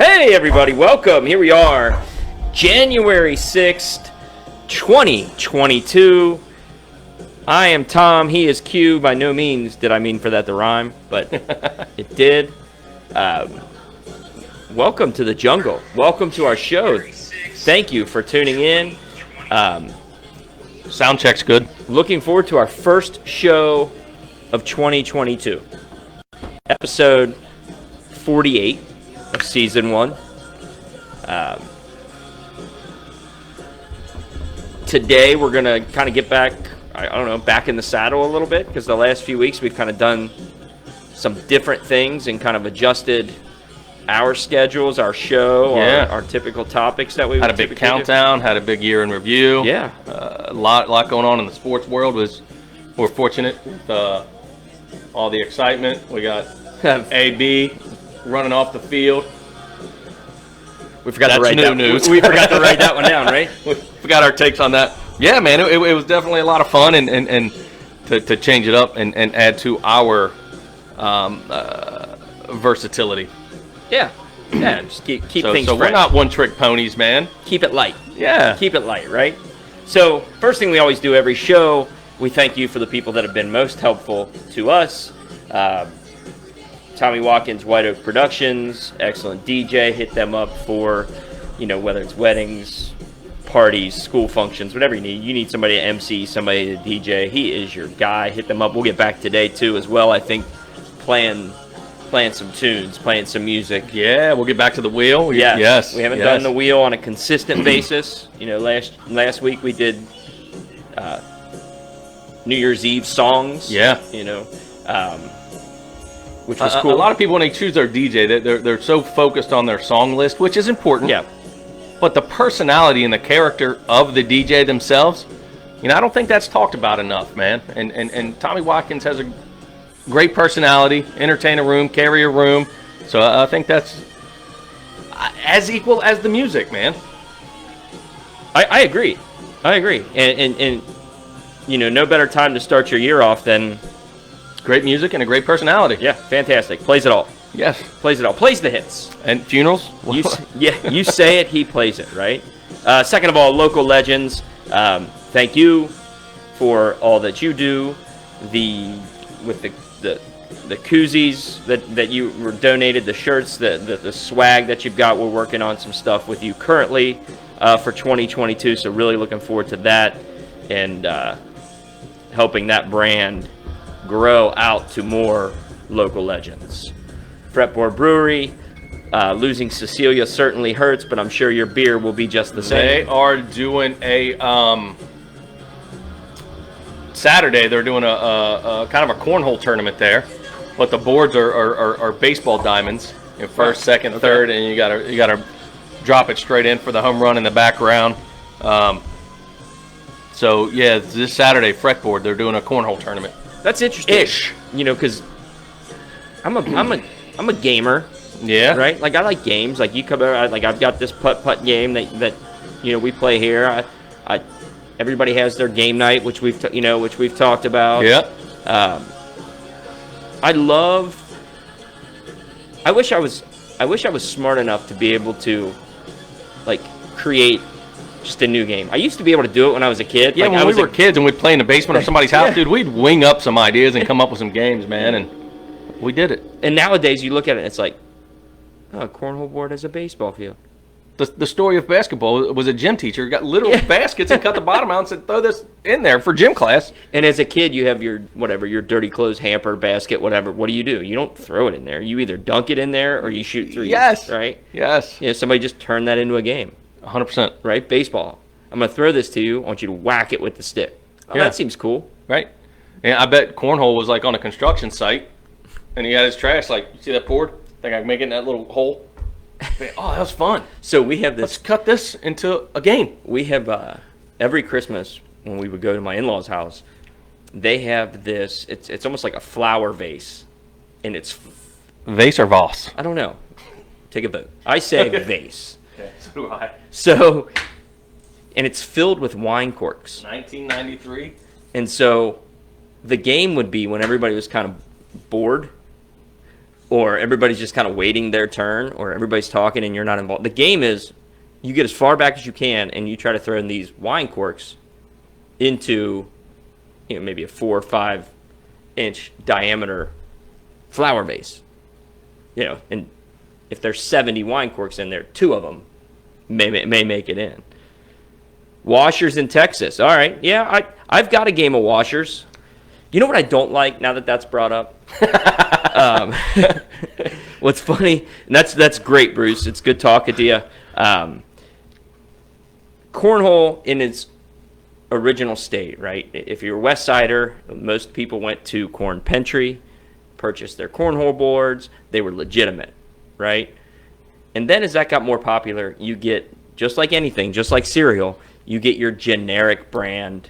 Hey everybody, welcome. Here we are, January 6th, 2022. I am Tom, he is Q. By no means did I mean for that to rhyme, but it did. Welcome to the jungle. Welcome to our show. Thank you for tuning in. Sound check's good. Looking forward to our first show of 2022. Episode 48 of Season 1. Today we're going to kind of get back, back in the saddle a little bit, because the last few weeks we've kind of done some different things and kind of adjusted our schedules, our show, our typical topics that we had a big countdown, had a big year in review. Yeah. A lot going on in the sports world. We're fortunate with all the excitement. We got AB running off the field. We forgot to write that. News. We forgot to write that one down, right? We forgot our takes on that. Yeah, man, it was definitely a lot of fun, and to change it up and add to our versatility. Yeah, just keep things fresh. So we're not one-trick ponies, man. Keep it light. Yeah. Keep it light, right? So first thing we always do every show, we thank you for the people that have been most helpful to us. Tommy Watkins, White Oak Productions, excellent DJ. Hit them up for, whether it's weddings, parties, school functions, whatever you need. You need somebody to MC, somebody to DJ. He is your guy. Hit them up. We'll get back today, too, as well. I think playing some tunes, playing some music. Yeah, we'll get back to the wheel. Yes. We haven't done the wheel on a consistent basis. Last week we did New Year's Eve songs. Yeah. Which was cool. A lot of people, when they choose their DJ, they're so focused on their song list, which is important. Yeah. But the personality and the character of the DJ themselves, I don't think that's talked about enough, man. And Tommy Watkins has a great personality, entertain a room, carry a room. So I think that's as equal as the music, man. I agree. And no better time to start your year off than great music and a great personality. Yeah, fantastic. Plays it all. Yes. Plays it all. Plays the hits. And funerals? You say it, he plays it, right? Second of all, local legends. Thank you for all that you do. With the koozies that you were donated, the shirts, the swag that you've got. We're working on some stuff with you currently for 2022, so really looking forward to that and helping that brand grow out to more local legends. Fretboard Brewery, losing Cecilia certainly hurts, but I'm sure your beer will be just the same. They are doing a Saturday. They're doing a kind of a cornhole tournament there, but the boards are baseball diamonds. First, second, third, and you gotta drop it straight in for the home run in the background. So yeah, this Saturday, Fretboard, they're doing a cornhole tournament. That's interesting. Because I'm a gamer. Yeah. Right. Like I like games. Like you come over. Like I've got this putt game that we play here. Everybody has their game night, which we've talked about. Yeah. I wish I was smart enough to be able to create just a new game. I used to be able to do it when I was a kid. Yeah, when we were kids and we'd play in the basement of somebody's house, dude, we'd wing up some ideas and come up with some games, man, and we did it. And nowadays you look at it and it's like, a cornhole board has a baseball field. The story of basketball was a gym teacher who got literal baskets and cut the bottom out and said, throw this in there for gym class. And as a kid, you have your dirty clothes hamper, basket, whatever. What do? You don't throw it in there. You either dunk it in there or you shoot through. Yes. Right? Yes. Somebody just turned that into a game. 100%. Right? Baseball. I'm going to throw this to you. I want you to whack it with the stick. Oh, that seems cool. Right. And I bet cornhole was on a construction site, and he had his trash, you see that board? Think I can make it in that little hole? Oh, that was fun. So we have this. Let's cut this into a game. We have every Christmas when we would go to my in-laws' house, they have this. It's almost like a flower vase, and it's vase or vase. I don't know. Take a vote. I say vase. Okay, so do I. So, and it's filled with wine corks. 1993. And so, the game would be when everybody was kind of bored. or everybody's just kind of waiting their turn, or everybody's talking and you're not involved. The game is you get as far back as you can and you try to throw in these wine corks into, maybe a 4 or 5 inch diameter flower vase. And if there's 70 wine corks in there, 2 of them may make it in. Washers in Texas. All right. Yeah, I've got a game of washers. You know what I don't like now that that's brought up? What's funny, and that's great, Bruce. It's good talking to you. Cornhole in its original state, right? If you're a West Sider, most people went to Corn Pentry, purchased their cornhole boards. They were legitimate, right? And then as that got more popular, you get, just like anything, just like cereal, you get your generic brand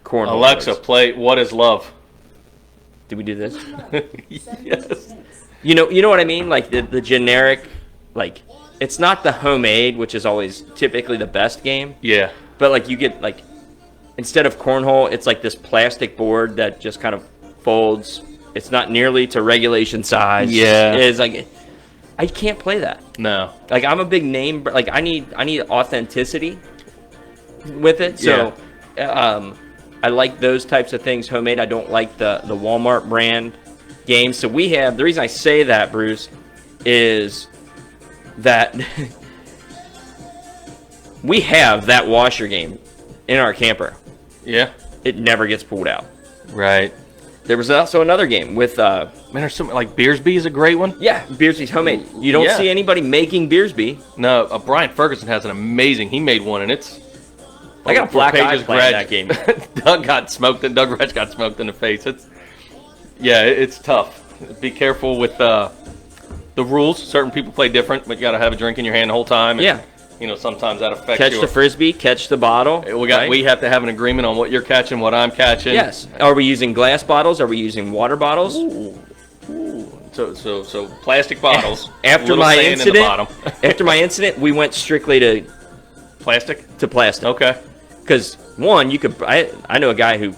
cornhole Alexa, boards. play What Is Love? Did we do this? Yes. You know what I mean? Like the generic, like it's not the homemade, which is always typically the best game. Yeah. But like you get like, instead of cornhole, it's like this plastic board that just kind of folds. It's not nearly to regulation size. Yeah. It's like, I can't play that. No. Like I'm a big name, but like I need authenticity with it. So, I like those types of things homemade. I don't like the Walmart brand games. So we have, the reason I say that, Bruce, is that we have that washer game in our camper. Yeah. It never gets pulled out. Right. There was also another game with Man, there's so like Beersby is a great one. yeah, Beersby's homemade. You don't Yeah. see anybody making Beersby. No, Brian Ferguson has an amazing. He made one, and it's. I got a black eye Page's playing that game. Doug Retch got smoked in the face. It's tough. Be careful with the rules. Certain people play different, but you got to have a drink in your hand the whole time. And, Yeah. Sometimes that affects Catch the frisbee, catch the bottle. Right? We have to have an agreement on what you're catching, what I'm catching. Yes. Are we using glass bottles? Are we using water bottles? Ooh. So plastic bottles. After little my sand in the incident, bottom. after my incident, we went strictly to Plastic. plastic. Okay. Because one, you could. I know a guy who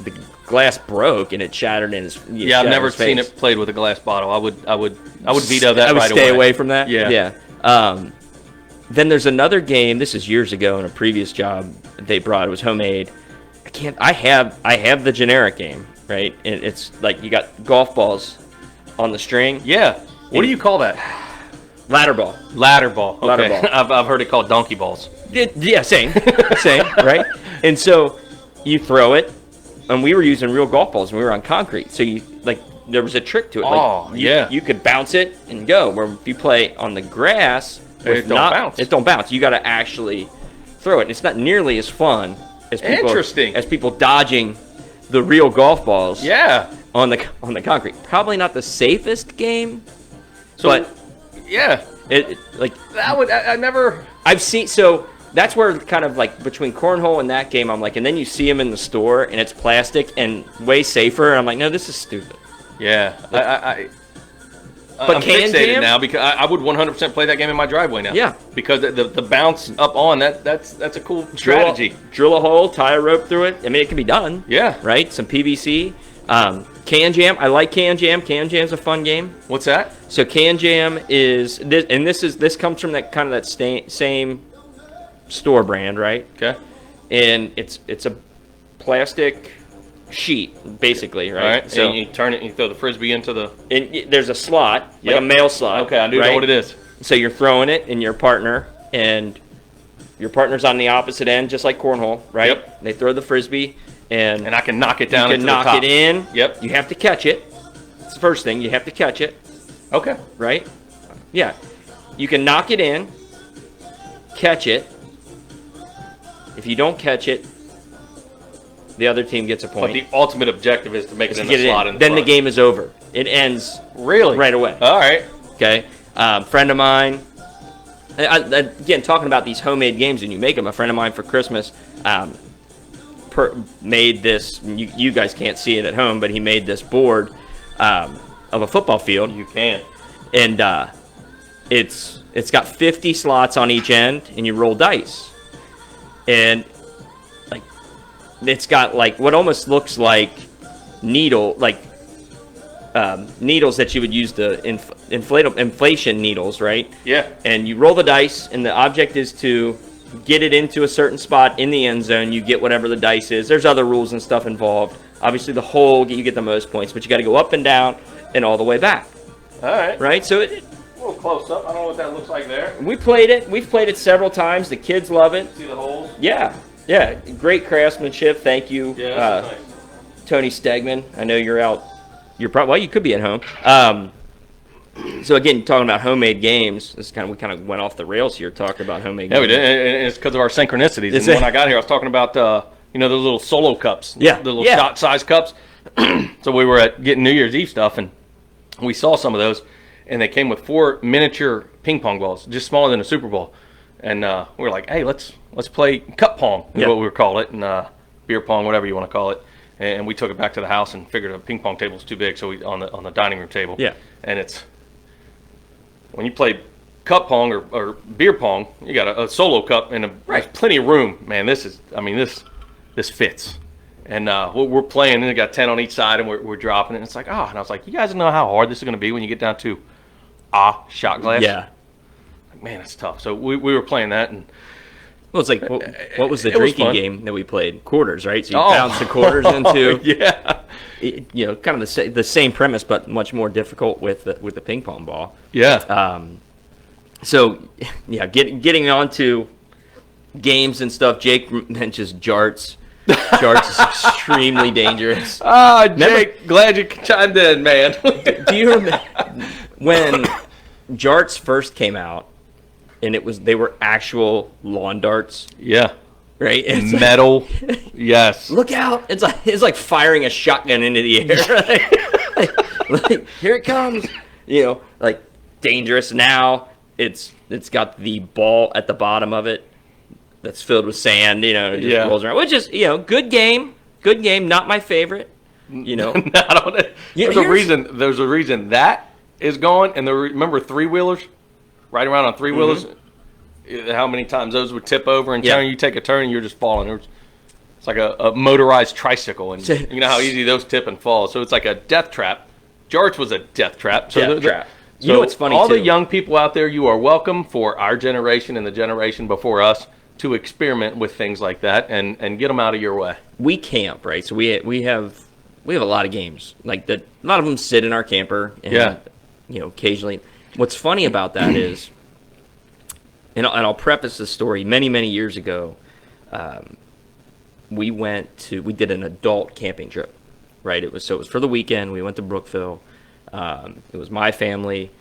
the glass broke and it shattered in his. Yeah, I've never seen it played with a glass bottle. I would veto that. I would right stay away. away from that. Yeah. Yeah. Then there's another game. This is years ago in a previous job they brought. It was homemade. I have the generic game, right? And it's like you got golf balls on the string. Yeah. What do you call that? Ladder ball. Ladder ball. Okay. Ladder ball. I've heard it called donkey balls. Yeah, same, right? And so you throw it, and we were using real golf balls, and we were on concrete. So there was a trick to it. Yeah. You could bounce it and go. Where if you play on the grass, It don't bounce. It don't bounce. You got to actually throw it. It's not nearly as fun as people dodging the real golf balls. Yeah. On the concrete. Probably not the safest game. So, but yeah, I never. I've seen, so that's where kind of like between cornhole and that game, I'm like, and then you see them in the store and it's plastic and way safer. And I'm like, no, this is stupid. Yeah, But I'm Can fixated Jam? now because I would 100% play that game in my driveway now. Yeah. Because the bounce up on that's a cool strategy. Drill a hole, tie a rope through it. I mean, it can be done. Yeah. Right? Some PVC. Can Jam. I like Can Jam. Can Jam's a fun game. What's that? So Can Jam is this, and this comes from that kind of that same store brand, right? Okay. And it's a plastic sheet, basically, right? All right. So and you turn it and you throw the frisbee into the. and there's a slot, like Yep. a mail slot. Okay, I do right? know what it is. So you're throwing it, and your partner's on the opposite end, just like cornhole, right? Yep. They throw the frisbee, and And I can knock it down. you can into knock the top. it in. Yep. You have to catch it. It's the first thing. You have to catch it, Okay. right? Yeah. You can knock it in, catch it. If you don't catch it, the other team gets a But point. the ultimate objective is to make it in Get the it slot. in. In Then the front. game is over. It ends Really? right away. All right. Okay. Friend of mine. Again, talking about these homemade games and you make them. A friend of mine for Christmas made this. You guys can't see it at home, but he made this board of a football field, You can. and it's got 50 slots on each end, and you roll dice, and like it's got like what almost looks like needle, like needles that you would use to inflation needles, right? Yeah. And you roll the dice, and the object is to get it into a certain spot in the end zone. You get whatever the dice is. There's other rules and stuff involved. Obviously, the hole, you get the most points, but you got to go up and down and all the way back. All right. Right? So A little close up. I don't know what that looks like there. we played it. We've played it several times. The kids love it. See the holes? Yeah. Yeah. Great craftsmanship. Thank you, Yeah, that's nice. Tony Stegman. I know you're out. You're probably, well, you could be at home. So again, talking about homemade games, we kind of went off the rails here talking about homemade games. Yeah, we did. And it's because of our synchronicities. Is And it? when I got here, I was talking about, those little solo cups. Yeah, The little yeah. shot-sized cups. So we were at getting New Year's Eve stuff, and we saw some of those, and they came with 4 miniature ping pong balls, just smaller than a Super Bowl. And we were like, hey, let's play cup pong, is Yeah. what we would call it, and beer pong, whatever you want to call it. And we took it back to the house and figured a ping pong table was too big, so we on the dining room table. Yeah. And it's when you play cup pong or beer pong, you got a solo cup and there's plenty of room. Man, this fits. And we're playing, and we got 10 on each side, and we're dropping it. And it's like, and I was like, you guys know how hard this is going to be when you get down to shot glass? Yeah. Like, man, it's tough. So we were playing that, and Well, it's like, what was the It was drinking fun. game that we played? Quarters, right? So you bounce the quarters into, yeah. kind of the same premise, but much more difficult with the ping pong ball. Yeah. So, yeah, getting on to games and stuff, Jake mentions jarts. Jarts is extremely dangerous. Jake, glad you chimed in, man. Do you remember when jarts first came out, and they were actual lawn darts, Yeah. right? It's Metal. Yes. look out! It's like firing a shotgun into the air. like, here it comes. Like dangerous. Now it's got the ball at the bottom of it that's filled with sand. It just rolls around. Which is good game. Good game. Not my favorite. There's a reason that is going. And remember 3-wheelers? Riding around on 3-wheelers? How many times those would tip over and turn, you take a turn and you're just falling. It's like a motorized tricycle, and you know how easy those tip and fall. So it's like a death trap. George was a death trap. Death trap. So You know what's funny, all too? the young people out there, you are welcome for our generation and the generation before us to experiment with things like that and get them out of your way. We camp, right? So we have a lot of games like that. A lot of them sit in our camper, and occasionally. What's funny about that is, and I'll preface this story. Many years ago, we did an adult camping trip, right? It was for the weekend. We went to Brookville. It was my family.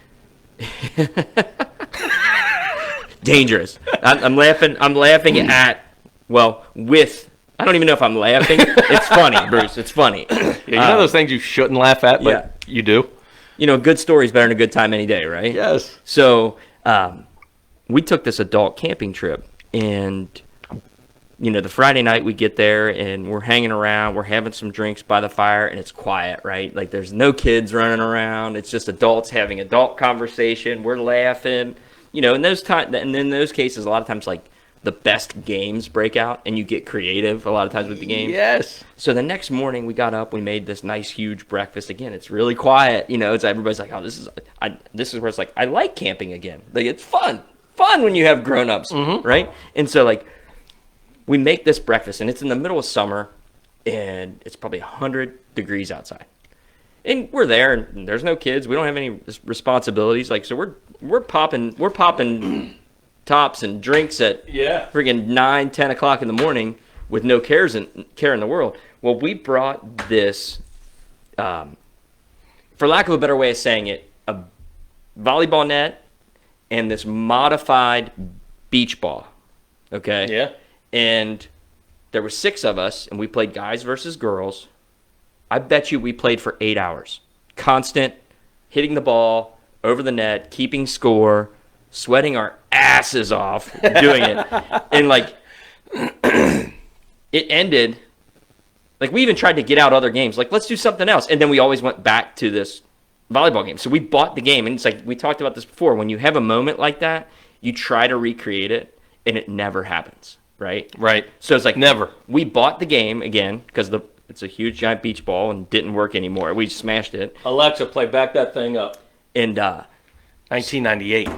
Dangerous. I'm laughing. I'm laughing at. Well, I don't even know if I'm laughing. It's funny, Bruce. It's funny. Yeah, you know those things you shouldn't laugh at, but you do. A good story is better than a good time any day, right? Yes. So we took this adult camping trip, and the Friday night we get there and we're hanging around, we're having some drinks by the fire, and it's quiet, right? Like there's no kids running around. It's just adults having adult conversation. We're laughing, in those cases, a lot of times like the best games break out and you get creative a lot of times with the games. Yes. So the next morning we got up, we made this nice huge breakfast. Again, it's really quiet. It's everybody's like, oh, this is where it's like, I like camping again. Like it's fun when you have grown-ups, right? And so like we make this breakfast, and it's in the middle of summer, and it's probably 100 degrees outside. And we're there, and there's no kids. We don't have any responsibilities. Like, so we're popping tops and drinks at friggin' 9, 10 o'clock in the morning with no care in the world. Well, we brought this, for lack of a better way of saying it, a volleyball net and this modified beach ball. Okay? Yeah. And there were 6 of us, and we played guys versus girls. I bet you we played for 8 hours. Constant, hitting the ball, over the net, keeping score, sweating our asses off doing it. And, like, it ended. Like, we even tried to get out other games. Like, let's do something else. And then we always went back to this volleyball game. So we bought the game. And it's like, we talked about this before. When you have a moment like that, you try to recreate it, and it never happens. Right? Right. So it's like never. We bought the game again because the It's a huge giant beach ball and didn't work anymore. We smashed it. Alexa, play back that thing up. And 1998.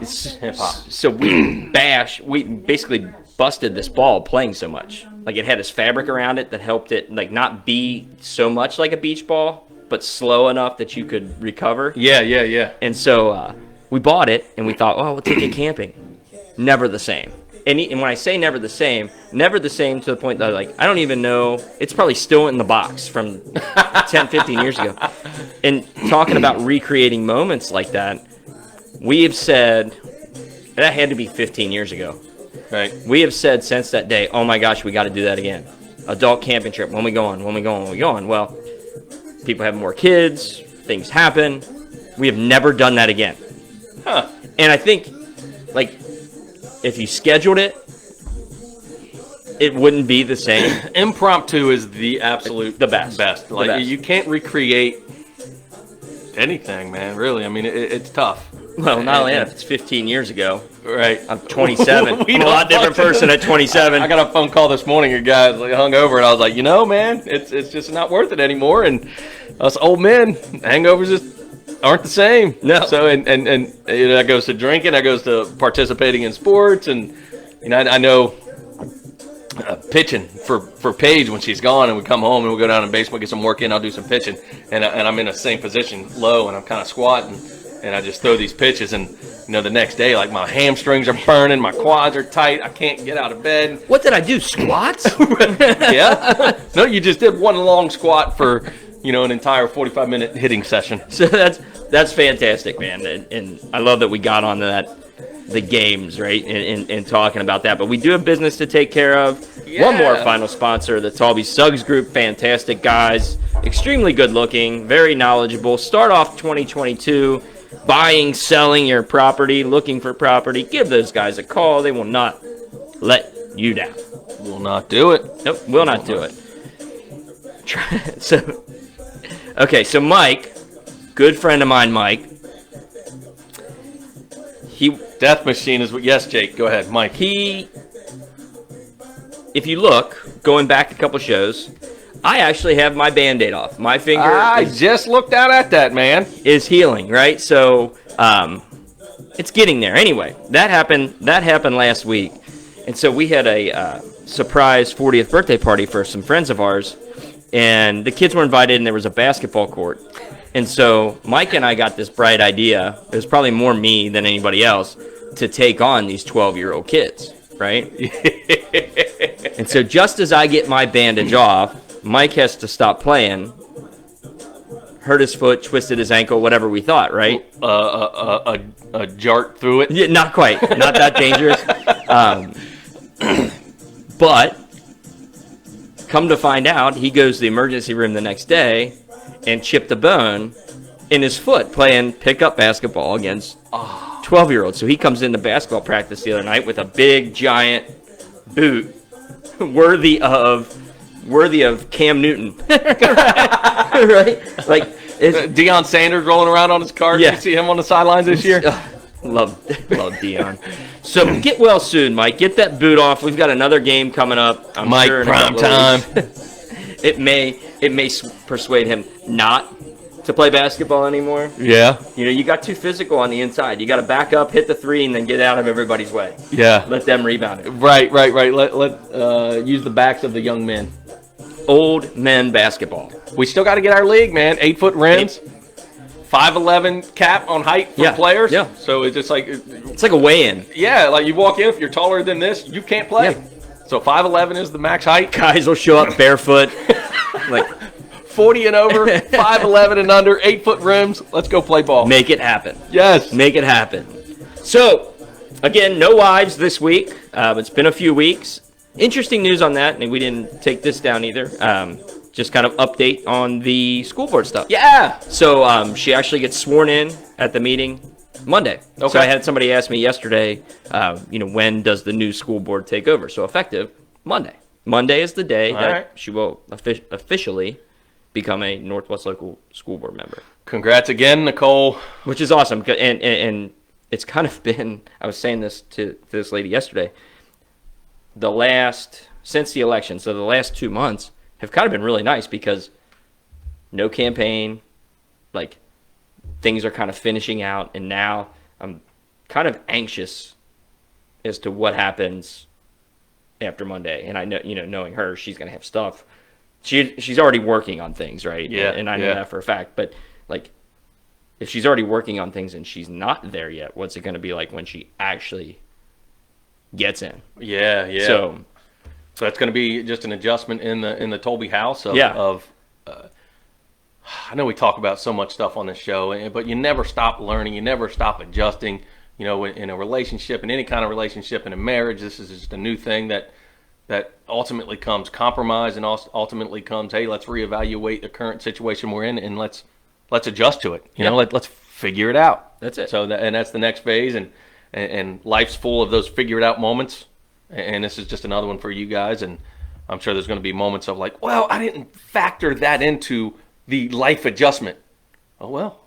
Hip hop. so we basically busted this ball playing so much. Like it had this fabric around it that helped it like not be so much like a beach ball, but slow enough that you could recover. Yeah. And so we bought it and we thought, oh, we'll take it camping. Never the same. And when I say never the same to the point that like I don't even know, it's probably still in the box from 10, 15 years ago. And talking about recreating moments like that, we have said, that had to be 15 years ago. Right. We have said since that day, oh my gosh, we got to do that again. Adult camping trip, when we go on. Well, people have more kids, things happen. We have never done that again. Huh. And I think, like, if you scheduled it, it wouldn't be the same. Impromptu is the absolute The best. Like The best. you can't recreate anything, man. Really, I mean, it's tough. Well, not only that, if it's 15 years ago, Right. I'm 27. We I'm a don't lot different person at 27. I got a phone call this morning. A guy was like hung over, and I was like, man, it's just not worth it anymore. And us old men, hangovers just aren't the same. No. So and that goes to drinking, that goes to participating in sports, and I know pitching for Paige when she's gone, and we come home and we'll go down in the basement, get some work in. I'll do some pitching, and I'm in the same position, low, and I'm kind of squatting, and I just throw these pitches, and the next day, like my hamstrings are burning, my quads are tight, I can't get out of bed. What did I do? Squats? Yeah. No, you just did one long squat for an entire 45-minute hitting session. So that's fantastic, man. And I love that we got onto the games, right, and talking about that. But we do have business to take care of. Yeah. One more final sponsor, the Talby Suggs Group. Fantastic guys. Extremely good looking. Very knowledgeable. Start off 2022 buying, selling your property, looking for property. Give those guys a call. They will not let you down. Will not do it. Nope, will not do it. So Mike, good friend of mine, Mike. Death Machine is what. Yes, Jake. Go ahead, Mike. If you look, going back a couple shows, I actually have my Band-Aid off. My finger I just looked down at that, man. is healing, right? So it's getting there. Anyway, that happened last week, and so we had a surprise 40th birthday party for some friends of ours, and the kids were invited, and there was a basketball court. And so Mike and I got this bright idea. It was probably more me than anybody else to take on these 12-year-old kids, right? And so just as I get my bandage off, Mike has to stop playing, hurt his foot, twisted his ankle, whatever we thought, right? A jart through it. Yeah, not quite. Not that dangerous. But come to find out, he goes to the emergency room the next day and chipped a bone in his foot playing pickup basketball against 12-year-olds. So he comes into basketball practice the other night with a big, giant boot worthy of Cam Newton. Right? Like Deion Sanders rolling around on his cart. Yeah. You see him on the sidelines this year? Love Deion. So get well soon, Mike. Get that boot off. We've got another game coming up. I'm Mike, sure in a prime couple of time. weeks. It may persuade him not to play basketball anymore. Yeah. You got too physical on the inside. You got to back up, hit the three, and then get out of everybody's way. Yeah. Let them rebound it. Right. Let use the backs of the young men. Old men basketball. We still got to get our league, man. 8-foot rims, 5'11" cap on height for players. Yeah. So it's just like It's like a weigh-in. yeah, like you walk in, if you're taller than this, you can't play. Yeah. So 5'11" is the max height. Guys will show up barefoot. Like 40 and over, 5'11" and under, 8-foot rims. Let's go play ball. make it happen. Yes. Make it happen. So, again, no wives this week. It's been a few weeks. Interesting news on that, and we didn't take this down either. Just kind of update on the school board stuff. Yeah. So she actually gets sworn in at the meeting Monday. Okay. So I had somebody ask me yesterday, when does the new school board take over? So effective Monday. Monday is the day that right. she will officially become a Northwest Local School Board member. Congrats again, Nicole. Which is awesome. And it's kind of been, I was saying this to this lady yesterday, since the election, so the last 2 months have kind of been really nice because no campaign, like things are kind of finishing out, and now I'm kind of anxious as to what happens after Monday. And I know, knowing her, she's going to have stuff. She's already working on things, right? Yeah. And I know that for a fact. But like, if she's already working on things and she's not there yet, what's it going to be like when she actually gets in? Yeah. So that's going to be just an adjustment in the Tolby house I know we talk about so much stuff on this show, but you never stop learning. You never stop adjusting. In a relationship, in any kind of relationship, in a marriage, this is just a new thing that ultimately comes compromise, and ultimately comes, hey, let's reevaluate the current situation we're in, and let's adjust to it. Let's figure it out. That's it. So that's the next phase, and life's full of those figure it out moments, and this is just another one for you guys. And I'm sure there's going to be moments of like, well, I didn't factor that into the life adjustment. Oh well.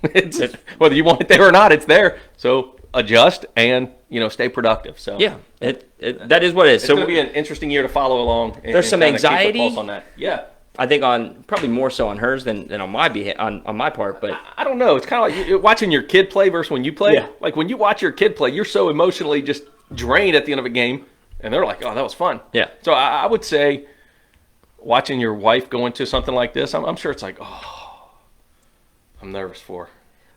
It's whether you want it there or not, it's there. So adjust and stay productive. So yeah, that is what it is. It's so going to be an interesting year to follow along. There's some anxiety on that. Yeah, I think on probably more so on hers than on my part. But I don't know. It's kind of like you're watching your kid play versus when you play. Yeah. Like when you watch your kid play, you're so emotionally just drained at the end of a game, and they're like, "Oh, that was fun." Yeah. So I would say, watching your wife go into something like this, I'm sure it's like, oh. I'm nervous for her.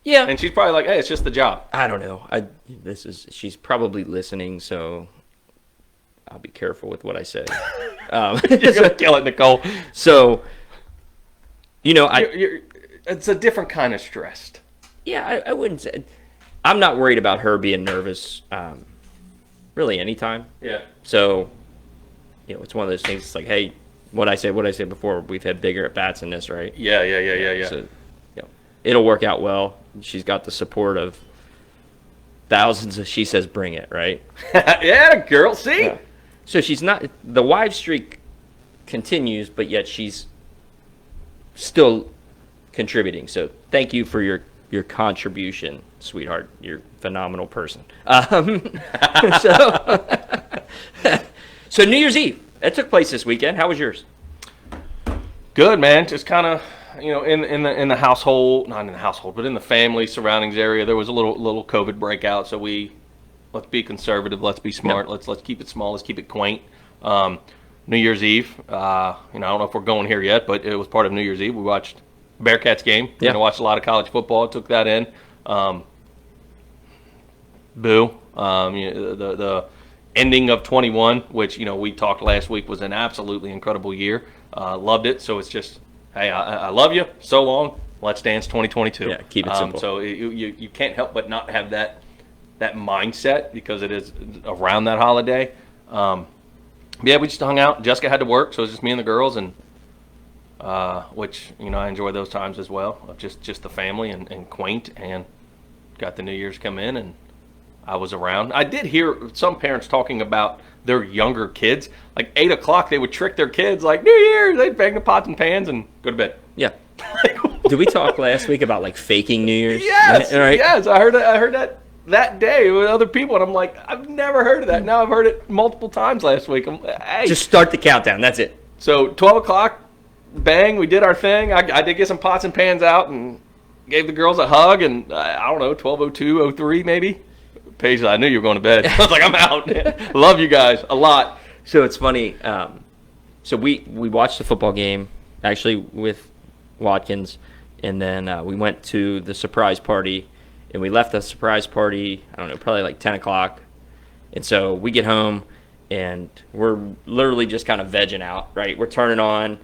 Yeah. And she's probably like, hey, it's just the job. I don't know. She's probably listening, so I'll be careful with what I say. You're going to kill it, Nicole. So, it's a different kind of stressed. Yeah, I wouldn't say. I'm not worried about her being nervous really anytime. Yeah. So, it's one of those things. It's like, hey, what I said before, we've had bigger at bats in this, right? Yeah. So, it'll work out well. She's got the support of thousands of, she says, bring it, right? Yeah, girl, see? Yeah. So she's not, the wife streak continues, but yet she's still contributing. So thank you for your contribution, sweetheart. You're a phenomenal person. So New Year's Eve, that took place this weekend. How was yours? Good, man. Just kind of, in the household, not in the household, but in the family surroundings area, there was a little COVID breakout. So let's be conservative, let's be smart, Yeah. let's keep it small, let's keep it quaint. New Year's Eve, I don't know if we're going here yet, but it was part of New Year's Eve. We watched Bearcats game. Yeah. Watched a lot of college football. Took that in. Boo. The ending of 21, which we talked last week, was an absolutely incredible year. Loved it. So it's just, hey, I love you. So long. Let's dance 2022. Yeah, keep it simple. So you can't help but not have that mindset because it is around that holiday. Yeah, we just hung out. Jessica had to work, so it was just me and the girls, and which I enjoy those times as well. Of just the family and quaint, and got the New Year's come in, and I was around. I did hear some parents talking about their younger kids. Like 8 o'clock, they would trick their kids like New Year's. They'd bang the pots and pans and go to bed. Yeah. Did we talk last week about like faking New Year's? Yes, right? Yes. I heard that day with other people, and I'm like, I've never heard of that. Now I've heard it multiple times last week. Hey. Just start the countdown. That's it. So 12 o'clock, bang, we did our thing. I did get some pots and pans out and gave the girls a hug, and I don't know, 12:02, 03 maybe. Paige, I knew you were going to bed. I was like, I'm out. Love you guys a lot. So it's funny. So we watched the football game actually with Watkins, and then we went to the surprise party, and we left the surprise party, I don't know, probably like 10 o'clock. And so we get home, and we're literally just kind of vegging out, right? We're turning on,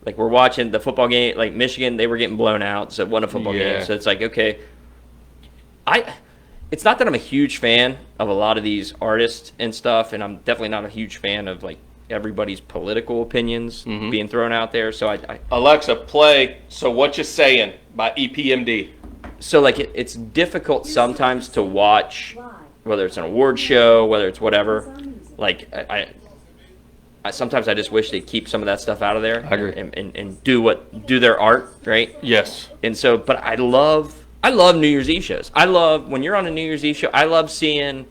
like we're watching the football game, like Michigan, they were getting blown out, so it wasn't a football game. So it's like, okay, it's not that I'm a huge fan of a lot of these artists and stuff, and I'm definitely not a huge fan of like everybody's political opinions being thrown out there. So I Alexa, play So What You Saying by EPMD. So like it's difficult sometimes to watch, whether it's an award show, whether it's whatever. Like I sometimes I just wish they'd keep some of that stuff out of there. I agree. And do their art, right? Yes. And so, but I love New Year's Eve shows. I love when you're on a New Year's Eve show. I love seeing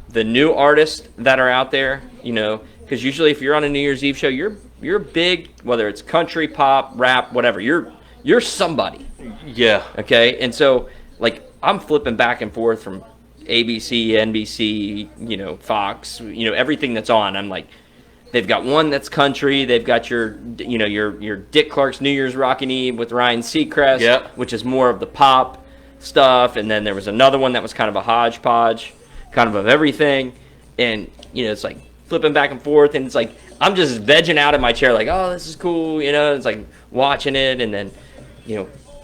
the new artists that are out there. Because usually if you're on a New Year's Eve show, you're you're big, whether it's country, pop, rap, whatever. You're somebody. Yeah. Okay, and so like I'm flipping back and forth from ABC, NBC, Fox, everything that's on. I'm like, they've got one that's country. They've got your Dick Clark's New Year's Rockin' Eve with Ryan Seacrest, Yep. which is more of the pop stuff. And then there was another one that was kind of a hodgepodge, kind of everything. And it's like flipping back and forth, and it's like I'm just vegging out in my chair, like, oh, this is cool, It's like watching it, and then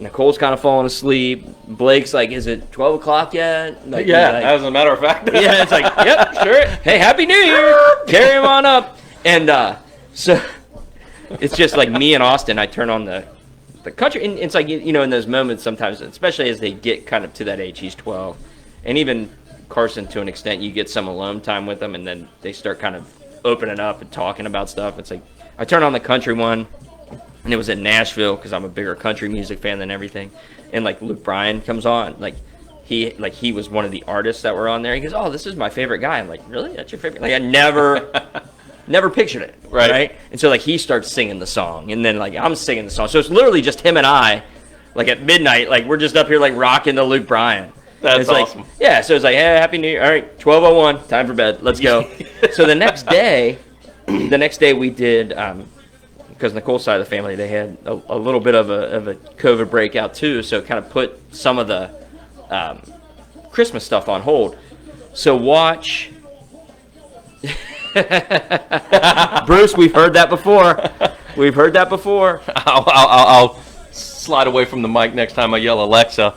Nicole's kind of falling asleep. Blake's like, is it 12 o'clock yet? Like, Yeah, like, as a matter of fact. yeah, it's like, yep, sure. Hey, Happy New Year. Carry him on up. And so it's just like me and Austin. I turn on the country. And it's like, in those moments sometimes, especially as they get kind of to that age, he's 12. And even Carson, to an extent, you get some alone time with them, and then they start kind of opening up and talking about stuff. It's like, I turn on the country one. And it was in Nashville because I'm a bigger country music fan than everything. And like Luke Bryan comes on, he was one of the artists that were on there. He goes, "Oh, this is my favorite guy." I'm like, "Really? That's your favorite?" Like I never pictured it, right? And so like he starts singing the song, and then like I'm singing the song. So it's literally just him and I, like at midnight, like we're just up here like rocking to Luke Bryan. That's awesome. Like, yeah. So it's like, "Hey, Happy New Year! All right, 12:01, time for bed. Let's go." So the next day we did. Because Nicole's side of the family, they had a little bit of a COVID breakout too, so it kind of put some of the Christmas stuff on hold. So watch, Bruce. We've heard that before. I'll slide away from the mic next time I yell Alexa.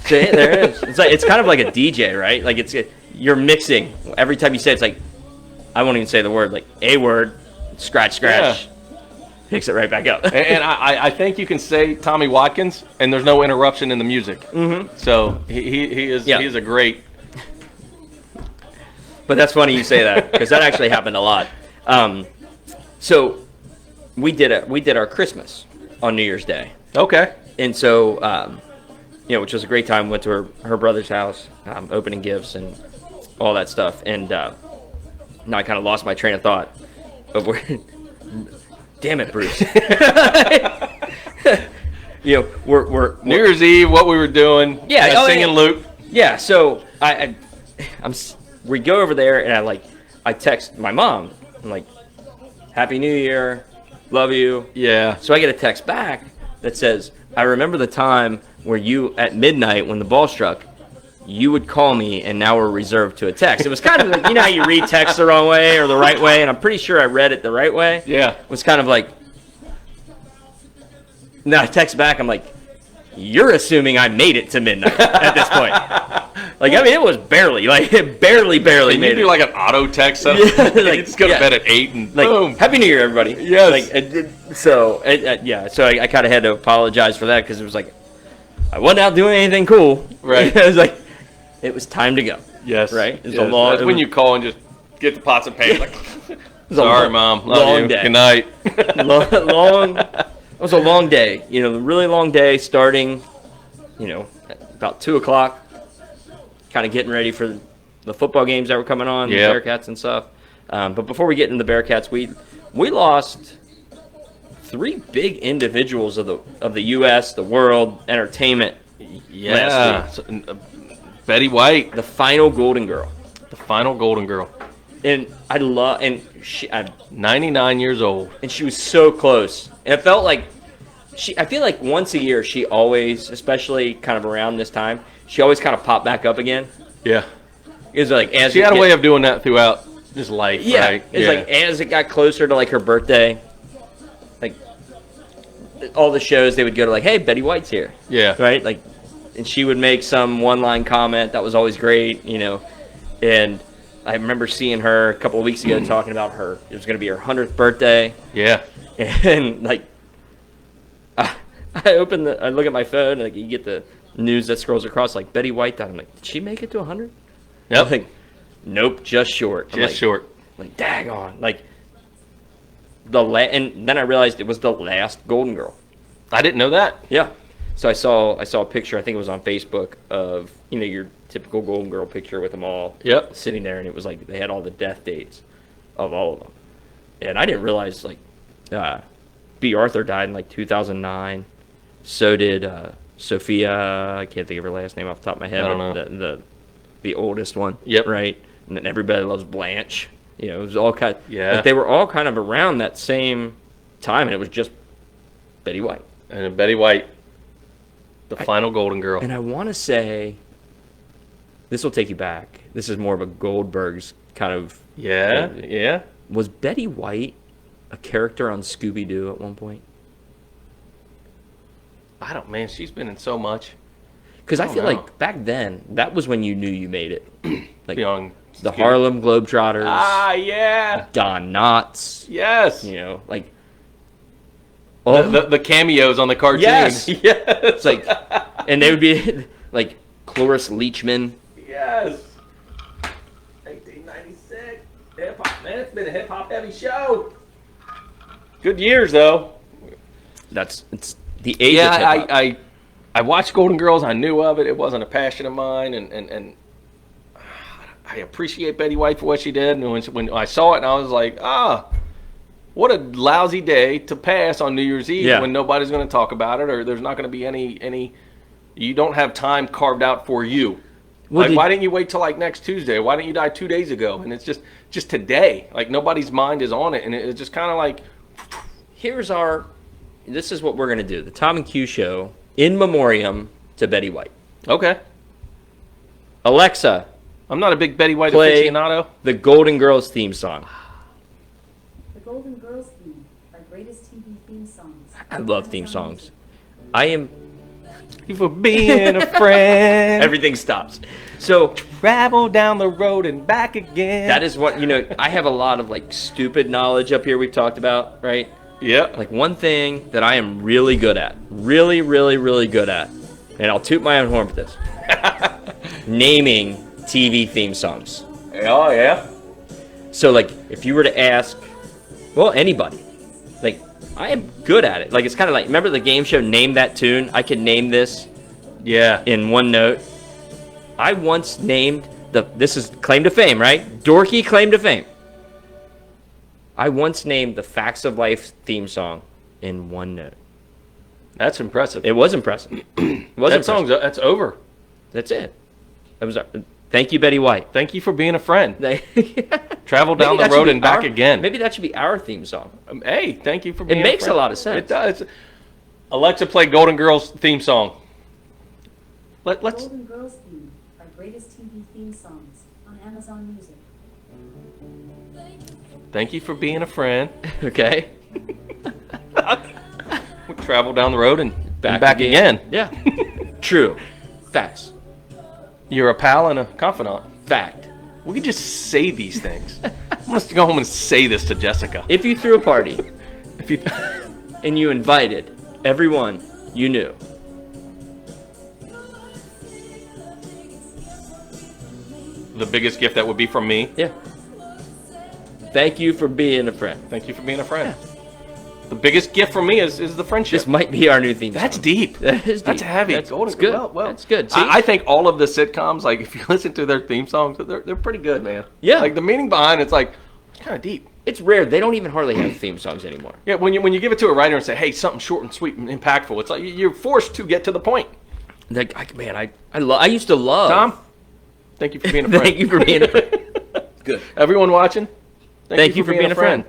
See, there it is. It's kind of like a DJ, right? Like you're mixing every time you say it, it's like I won't even say the word, like a word. Scratch, yeah. Picks it right back up. And I think you can say Tommy Watkins, and there's no interruption in the music. Mm-hmm. So he is a great. But that's funny you say that because that actually happened a lot. So we did our Christmas on New Year's Day. Okay. And so which was a great time. Went to her brother's house, opening gifts and all that stuff. And now I kind of lost my train of thought. Damn it, Bruce. We're New Year's Eve, what we were doing. Yeah, singing Luke. Yeah, so we go over there, and I text my mom. I'm like, Happy New Year, love you. Yeah. So I get a text back that says, I remember the time where you, at midnight when the ball struck, you would call me, and now we're reserved to a text. It was kind of like, how you read text the wrong way or the right way, and I'm pretty sure I read it the right way. Yeah. It was kind of like, now I text back, I'm like, you're assuming I made it to midnight at this point. Like, I mean, it was barely, it barely made it. You do like an auto text, so just go to bed at 8 and boom. Happy New Year, everybody. Yes. So I kind of had to apologize for that because it was like, I wasn't out doing anything cool. Right. It was like, it was time to go. Yes. Right? Yes. That's when you call and just get the pots of paint. Like, sorry, Mom. Love you. Day. Good night. It was a long day. A really long day starting, about 2 o'clock. Kind of getting ready for the football games that were coming on, the Bearcats and stuff. But before we get into the Bearcats, we lost 3 big individuals of the U.S., the world, entertainment. Yeah. Last week. Betty White, the final Golden Girl. And she, 99 years old, and she was so close. And it felt like I feel like once a year she always, especially kind of around this time, she always kind of popped back up again. Yeah. It was like she had a way of doing that throughout his life. Yeah. Right? It's like as it got closer to like her birthday, like all the shows they would go to, like, hey, Betty White's here. Yeah. Right. Like. And she would make some one-line comment that was always great, And I remember seeing her a couple of weeks ago talking about it was going to be her 100th birthday. Yeah. And, I look at my phone, and, you get the news that scrolls across, like, Betty White died. I'm like, did she make it to 100? Yep. I'm like, nope, just short. Short. Like, daggone. Like, and then I realized it was the last Golden Girl. I didn't know that. Yeah. So I saw a picture, I think it was on Facebook, of, your typical Golden Girl picture with them all sitting there, and it was like they had all the death dates of all of them. and I didn't realize like B. Arthur died in like 2009. So did Sophia. I can't think of her last name off the top of my head. I don't know. The oldest one. Yep. Right. And then Everybody Loves Blanche. You know, it was all kind. Yeah. Like they were all kind of around that same time, and it was just Betty White. And then Betty White, the final Golden Girl. And I want to say, this will take you back. This is more of a Goldberg's kind of. Yeah. Was Betty White a character on Scooby-Doo at one point? I don't, man, she's been in so much. Because I feel like back then, that was when you knew you made it. Like Young the Harlem Globetrotters. Ah, yeah. Don Knotts. Yes. You know, like. The cameos on the cartoons. Yes. Yes. It's like, and they would be like Cloris Leachman. Yes. 1896. Hip hop, man. It's been a hip hop heavy show. Good years, though. It's the age of hip hop. I watched Golden Girls. I knew of it. It wasn't a passion of mine, and I appreciate Betty White for what she did. And when I saw it, and I was like, what a lousy day to pass on New Year's Eve when nobody's going to talk about it, or there's not going to be any. You don't have time carved out for you. Well, like, why didn't you wait till like next Tuesday? Why didn't you die 2 days ago? And it's just today. Like nobody's mind is on it, and it's just kind of like. This is what we're going to do. The Tom and Q show in memoriam to Betty White. Okay. Alexa. I'm not a big Betty White play aficionado. The Golden Girls theme song. The Golden Girls theme, our greatest TV theme songs. I love theme songs. I am. Thank you for being a friend. Everything stops. So travel down the road and back again. That is what, I have a lot of like stupid knowledge up here we've talked about, right? Yep. Like one thing that I am really good at, really, really, really good at, and I'll toot my own horn for this, naming TV theme songs. Oh, yeah? So, like, if you were to ask, well, anybody, like, I am good at it. Like, it's kind of like, remember the game show Name That Tune? I can name this in one note. I once named this is claim to fame, right? Dorky claim to fame. I once named the Facts of Life theme song in one note. That's impressive. It was impressive. That's over. That's it. That was. Thank you, Betty White. Thank you for being a friend. Travel down the road and back again. Maybe that should be our theme song. Hey, thank you for being a friend. It makes a lot of sense. It does. Alexa, play Golden Girls theme song. Let's. Golden Girls theme, our greatest TV theme songs on Amazon Music. Thank you for being a friend. Okay. We travel down the road and back again. Yeah. True. Facts. You're a pal and a confidant. Fact. We could just say these things. I'm going to go home and say this to Jessica. If you threw a party and you invited everyone you knew, the biggest gift that would be from me. Yeah. Thank you for being a friend. Thank you for being a friend. Yeah. The biggest gift from me is the friendship. This might be our new theme song. That's deep. That is deep. That's heavy. That's good. Well, that's good. See? I think all of the sitcoms, like if you listen to their theme songs, they're pretty good, man. Yeah. Like the meaning behind it's like it's kind of deep. It's rare. They don't even hardly have theme songs anymore. Yeah, when you give it to a writer and say, hey, something short and sweet and impactful, it's like you're forced to get to the point. Like, man, I used to love Tom. Thank you for being a friend. Thank you for being a friend. Good. Everyone watching, thank you for being a friend.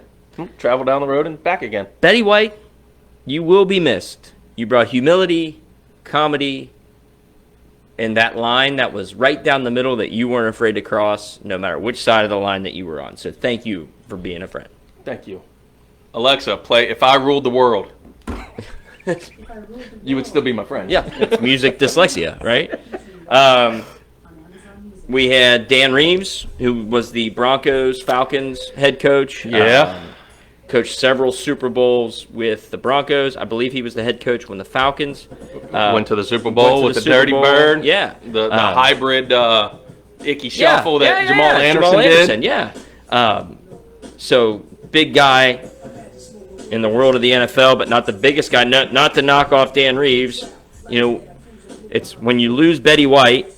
Travel down the road and back again. Betty White, you will be missed. You brought humility, comedy, and that line that was right down the middle that you weren't afraid to cross, no matter which side of the line that you were on. So thank you for being a friend. Thank you. Alexa, play If I Ruled the World. You would still be my friend. Yeah, it's music dyslexia, right? We had Dan Reeves, who was the Broncos Falcons head coach. Yeah. Coached several Super Bowls with the Broncos. I believe he was the head coach when the Falcons went to the Super Bowl with the Dirty Bird. Yeah. The hybrid icky shuffle that Jamal Anderson did. Yeah. So, big guy in the world of the NFL, but not the biggest guy. Not to knock off Dan Reeves. It's when you lose Betty White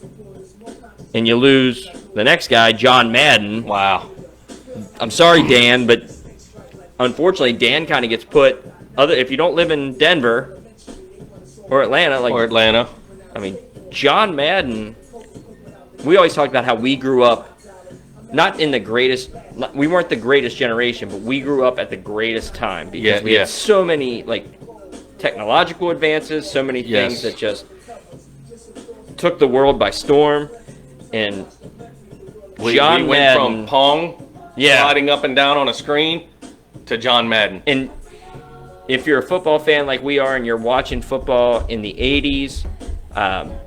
and you lose the next guy, John Madden. Wow. I'm sorry, Dan, but unfortunately, Dan kind of gets put. If you don't live in Denver or Atlanta, I mean, John Madden. We always talk about how we grew up, not in the greatest. We weren't the greatest generation, but we grew up at the greatest time because we had so many technological advances, so many things that just took the world by storm. And we John went Madden, from Pong sliding up and down on a screen to John Madden. And if you're a football fan like we are and you're watching football in the 80s,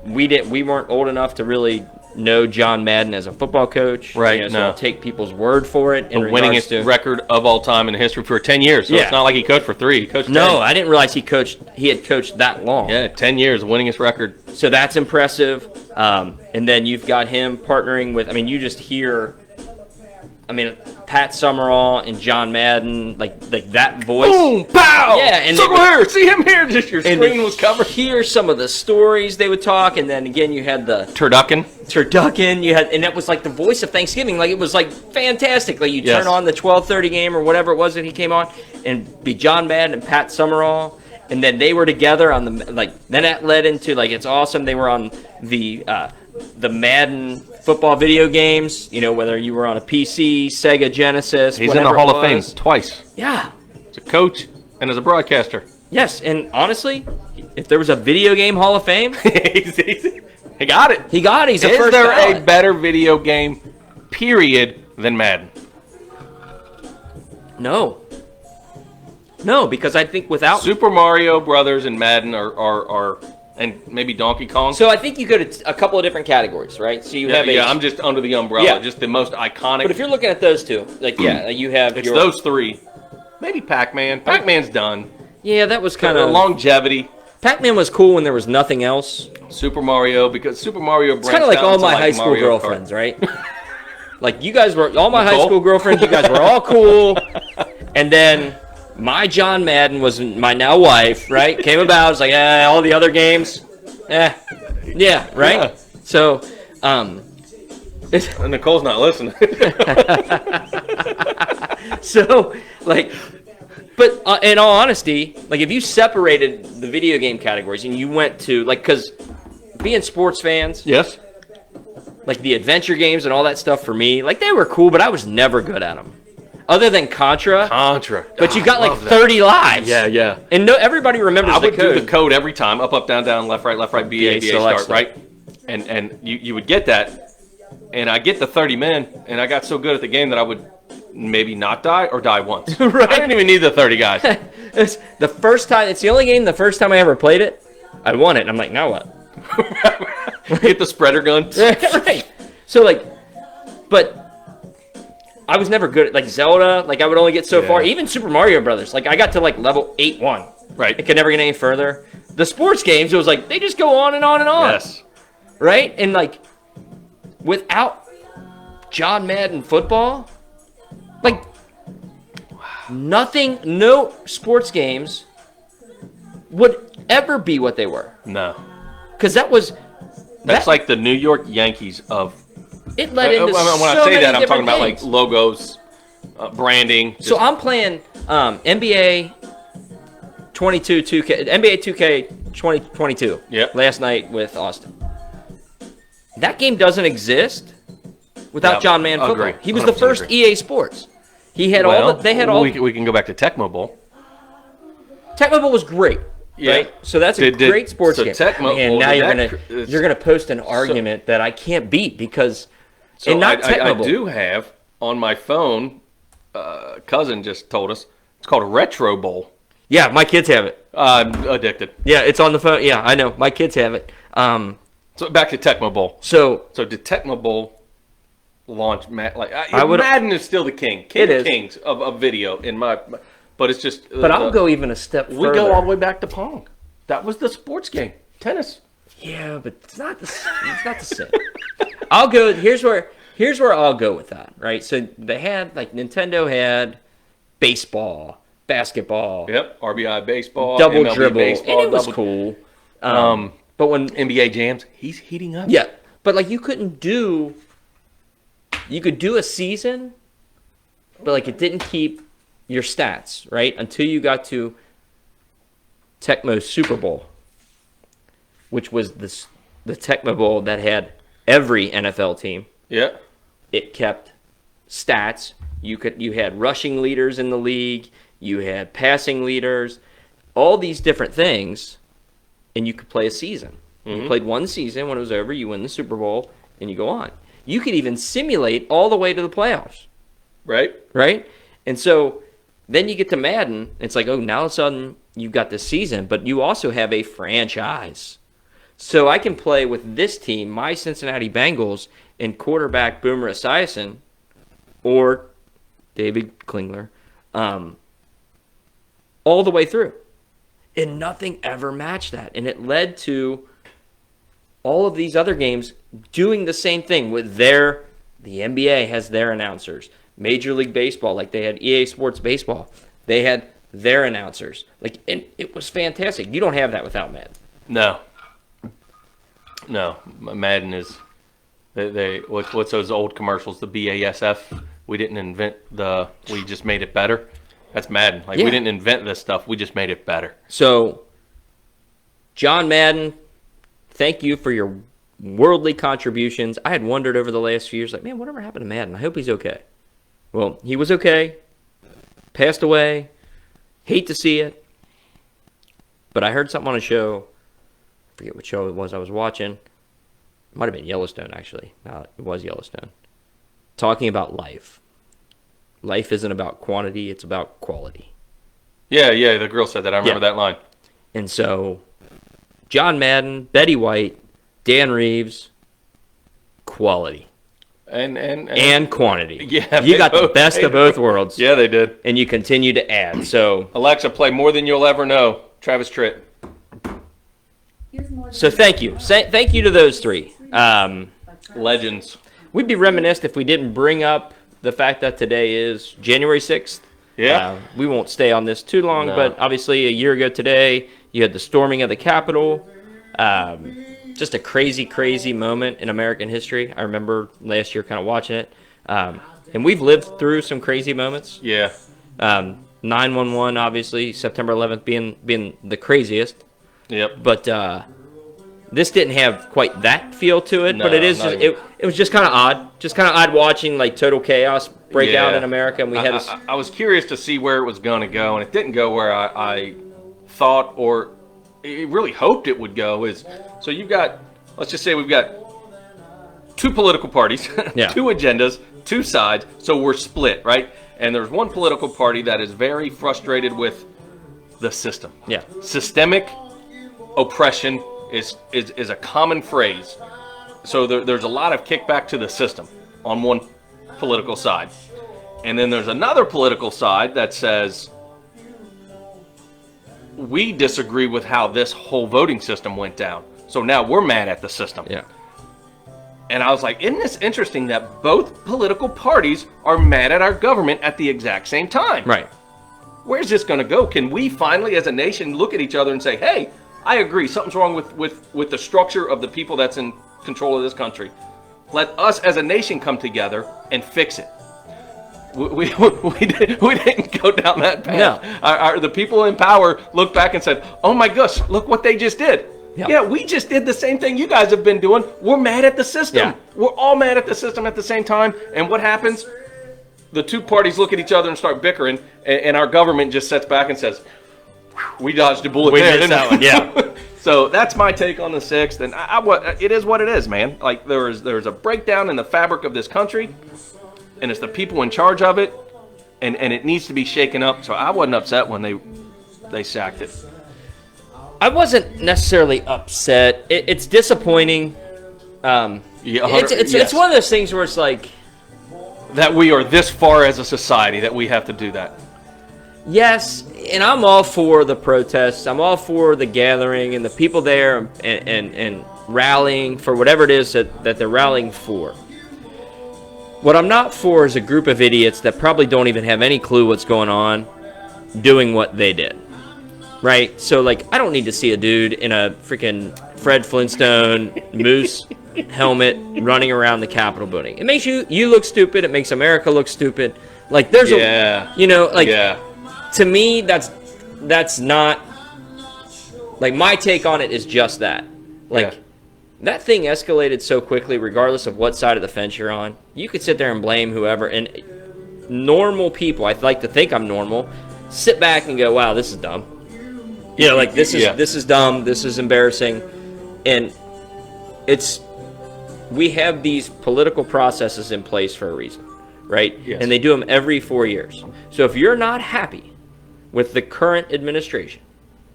we weren't old enough to really know John Madden as a football coach. Right. So I'll take people's word for it. The winningest record of all time in history for 10 years. So it's not like he coached for 3. He coached 10. No, I didn't realize he had coached that long. Yeah, 10 years, winningest record. So that's impressive. And then you've got him partnering with, you just hear, Pat Summerall and John Madden, like that voice. Boom, pow! Yeah, and circle here, see him here. Just your screen was covered. Hear some of the stories they would talk, and then again you had the turducken. And that was like the voice of Thanksgiving. Like it was like fantastic. Like you turn on the 12:30 game or whatever it was that he came on, and be John Madden and Pat Summerall, and then they were together on the Then that led into it's awesome. They were on the Madden football video games, whether you were on a PC, Sega Genesis. He's in the Hall of Fame twice. Yeah. As a coach and as a broadcaster. Yes, and honestly, if there was a video game Hall of Fame, he got it. He got it. He's the first Is there ballot. a better video game, period, than Madden? No, because I think without Super Mario Brothers and Madden are and maybe Donkey Kong. So I think you go to a couple of different categories, right? So you have I'm just under the umbrella, just the most iconic. But if you're looking at those two, you have those 3. Maybe Pac-Man. Pac-Man's done. Yeah, that was kind of longevity. Pac-Man was cool when there was nothing else. Super Mario, because Super Mario. It's kind of like all my high school girlfriends, right? Like you guys were all my high school girlfriends. You guys were all cool, and then. My John Madden was my now wife, right? Came about. I was like, all the other games, right? Yeah. So, Nicole's not listening. So, but in all honesty, if you separated the video game categories and you went to because being sports fans, yes, the adventure games and all that stuff for me, they were cool, but I was never good at them. Other than Contra. But you got 30 lives. Yeah. And everybody remembers the code. I would do the code every time. Up, down, left, right, BA, start, right? And you would get that. And I get the 30 men, and I got so good at the game that I would maybe not die or die once. Right. I didn't even need the 30 guys. It's the only game, the first time I ever played it, I won it. And I'm like, now what? Get the spreader gun. Right. So, but I was never good at Zelda. I would only get so far. Even Super Mario Brothers. I got to level 8-1. Right. I could never get any further. The sports games, it was they just go on and on and on. Yes. Right? And without John Madden football, nothing, no sports games would ever be what they were. No. Because that's like the New York Yankees of. It led into when I say that, I'm talking about games. Logos, branding. So I'm playing NBA 22 2K, NBA 2K 2022. Yep. Last night with Austin. That game doesn't exist without John Madden football. Agree. He was the first agree. EA Sports. He had We can go back to Tecmo Bowl. Tecmo Bowl was great. Yeah. Right? So that's a great sports game. And now you're gonna post an argument that I can't beat because I do have on my phone. Cousin just told us it's called a Retro Bowl. Yeah, my kids have it. I'm addicted. Yeah, it's on the phone. Yeah, I know. My kids have it. So back to Tecmo Bowl. So did Tecmo Bowl launch Madden is still the king. It is. Kings of video in my. But it's just. But I'll go even a step further. We go all the way back to Pong. That was the sports game. Tennis. Yeah, but it's not the same. I'll go. Here's where I'll go with that. Right. So they had Nintendo had baseball, basketball. Yep. RBI baseball. Double MLB dribble. Baseball, and it was cool. But when NBA Jams, he's heating up. Yeah, but you couldn't do. You could do a season, but it didn't keep your stats, right? Until you got to Tecmo Super Bowl, which was the Tecmo Bowl that had every NFL team. Yeah. It kept stats. You had rushing leaders in the league. You had passing leaders. All these different things, and you could play a season. You played one season. When it was over, you win the Super Bowl, and you go on. You could even simulate all the way to the playoffs. Right. Right? And so then you get to Madden. It's like, oh, now all of a sudden you've got this season, but you also have a franchise. So I can play with this team, my Cincinnati Bengals, and quarterback Boomer Esiason or David Klingler all the way through. And nothing ever matched that. And it led to all of these other games doing the same thing with the NBA has their announcers. Major League Baseball, like they had EA Sports Baseball, they had their announcers. Like, and it was fantastic. You don't have that without Madden. No. Madden is what's those old commercials? The BASF. We didn't invent we just made it better. That's Madden. Like, we didn't invent this stuff. We just made it better. So, John Madden, thank you for your worldly contributions. I had wondered over the last few years, like, man, whatever happened to Madden? I hope he's okay. Well, he was okay. Passed away. Hate to see it. But I heard something on a show. I forget what show it was I was watching. It might have been Yellowstone, actually. No, it was Yellowstone. Talking about life. Life isn't about quantity, it's about quality. Yeah, the girl said that. I remember that line. And so, John Madden, Betty White, Dan Reeves, quality. And quantity. Yeah, you got the best of both worlds. Yeah, they did. And you continue to add. So, Alexa, play More Than You'll Ever Know. Travis Tritt. So thank you. Thank you to those three. Legends. We'd be reminisced if we didn't bring up the fact that today is January 6th. Yeah. We won't stay on this too long, but obviously a year ago today, you had the storming of the Capitol. Just a crazy, crazy moment in American history. I remember last year kind of watching it. And we've lived through some crazy moments. Yeah. 9/11, obviously, September 11th being the craziest. Yep. But this didn't have quite that feel to it, but it is just, it was just kind of odd. Just kind of odd watching like total chaos break out in America. And we had I was curious to see where it was going to go, and it didn't go where I thought or really hoped it would go. So you've got, let's just say we've got two political parties, two agendas, two sides, so we're split, right? And there's one political party that is very frustrated with the system. Yeah. Systemic oppression is a common phrase. So there's a lot of kickback to the system on one political side. And then there's another political side that says, we disagree with how this whole voting system went down. So now we're mad at the system. Yeah. And I was like, isn't this interesting that both political parties are mad at our government at the exact same time? Right. Where's this going to go? Can we finally, as a nation, look at each other and say, hey, I agree, something's wrong with the structure of the people that's in control of this country. Let us as a nation come together and fix it. We didn't go down that path. No. The people in power looked back and said, oh my gosh, look what they just did. Yep. Yeah, we just did the same thing you guys have been doing. We're mad at the system. Yeah. We're all mad at the system at the same time. And what happens? The two parties look at each other and start bickering, and our government just sits back and says, we dodged a bullet there. Missed that one, yeah. So that's my take on the 6th, and it is what it is, man. Like, there's a breakdown in the fabric of this country, and it's the people in charge of it, and it needs to be shaken up. So I wasn't upset when they sacked it. I wasn't necessarily upset. It's disappointing. It's one of those things where it's like, that we are this far as a society that we have to do that. yes, and I'm all for the protests. I'm all for the gathering and the people there and rallying for whatever it is that they're rallying for. What I'm not for is a group of idiots that probably don't even have any clue what's going on doing what they did. Right? So, like, I don't need to see a dude in a freaking Fred Flintstone moose helmet running around the Capitol building. It makes you look stupid. It makes America look stupid. Like there's Yeah. to me that's not like my take on it is just that. Like that thing escalated so quickly regardless of what side of the fence you're on. You could sit there and blame whoever, and normal people, I'd like to think I'm normal, sit back and go, wow, this is dumb. Like this is dumb, this is embarrassing. And we have these political processes in place for a reason, right? Yes. And they do them every 4 years. So if you're not happy with the current administration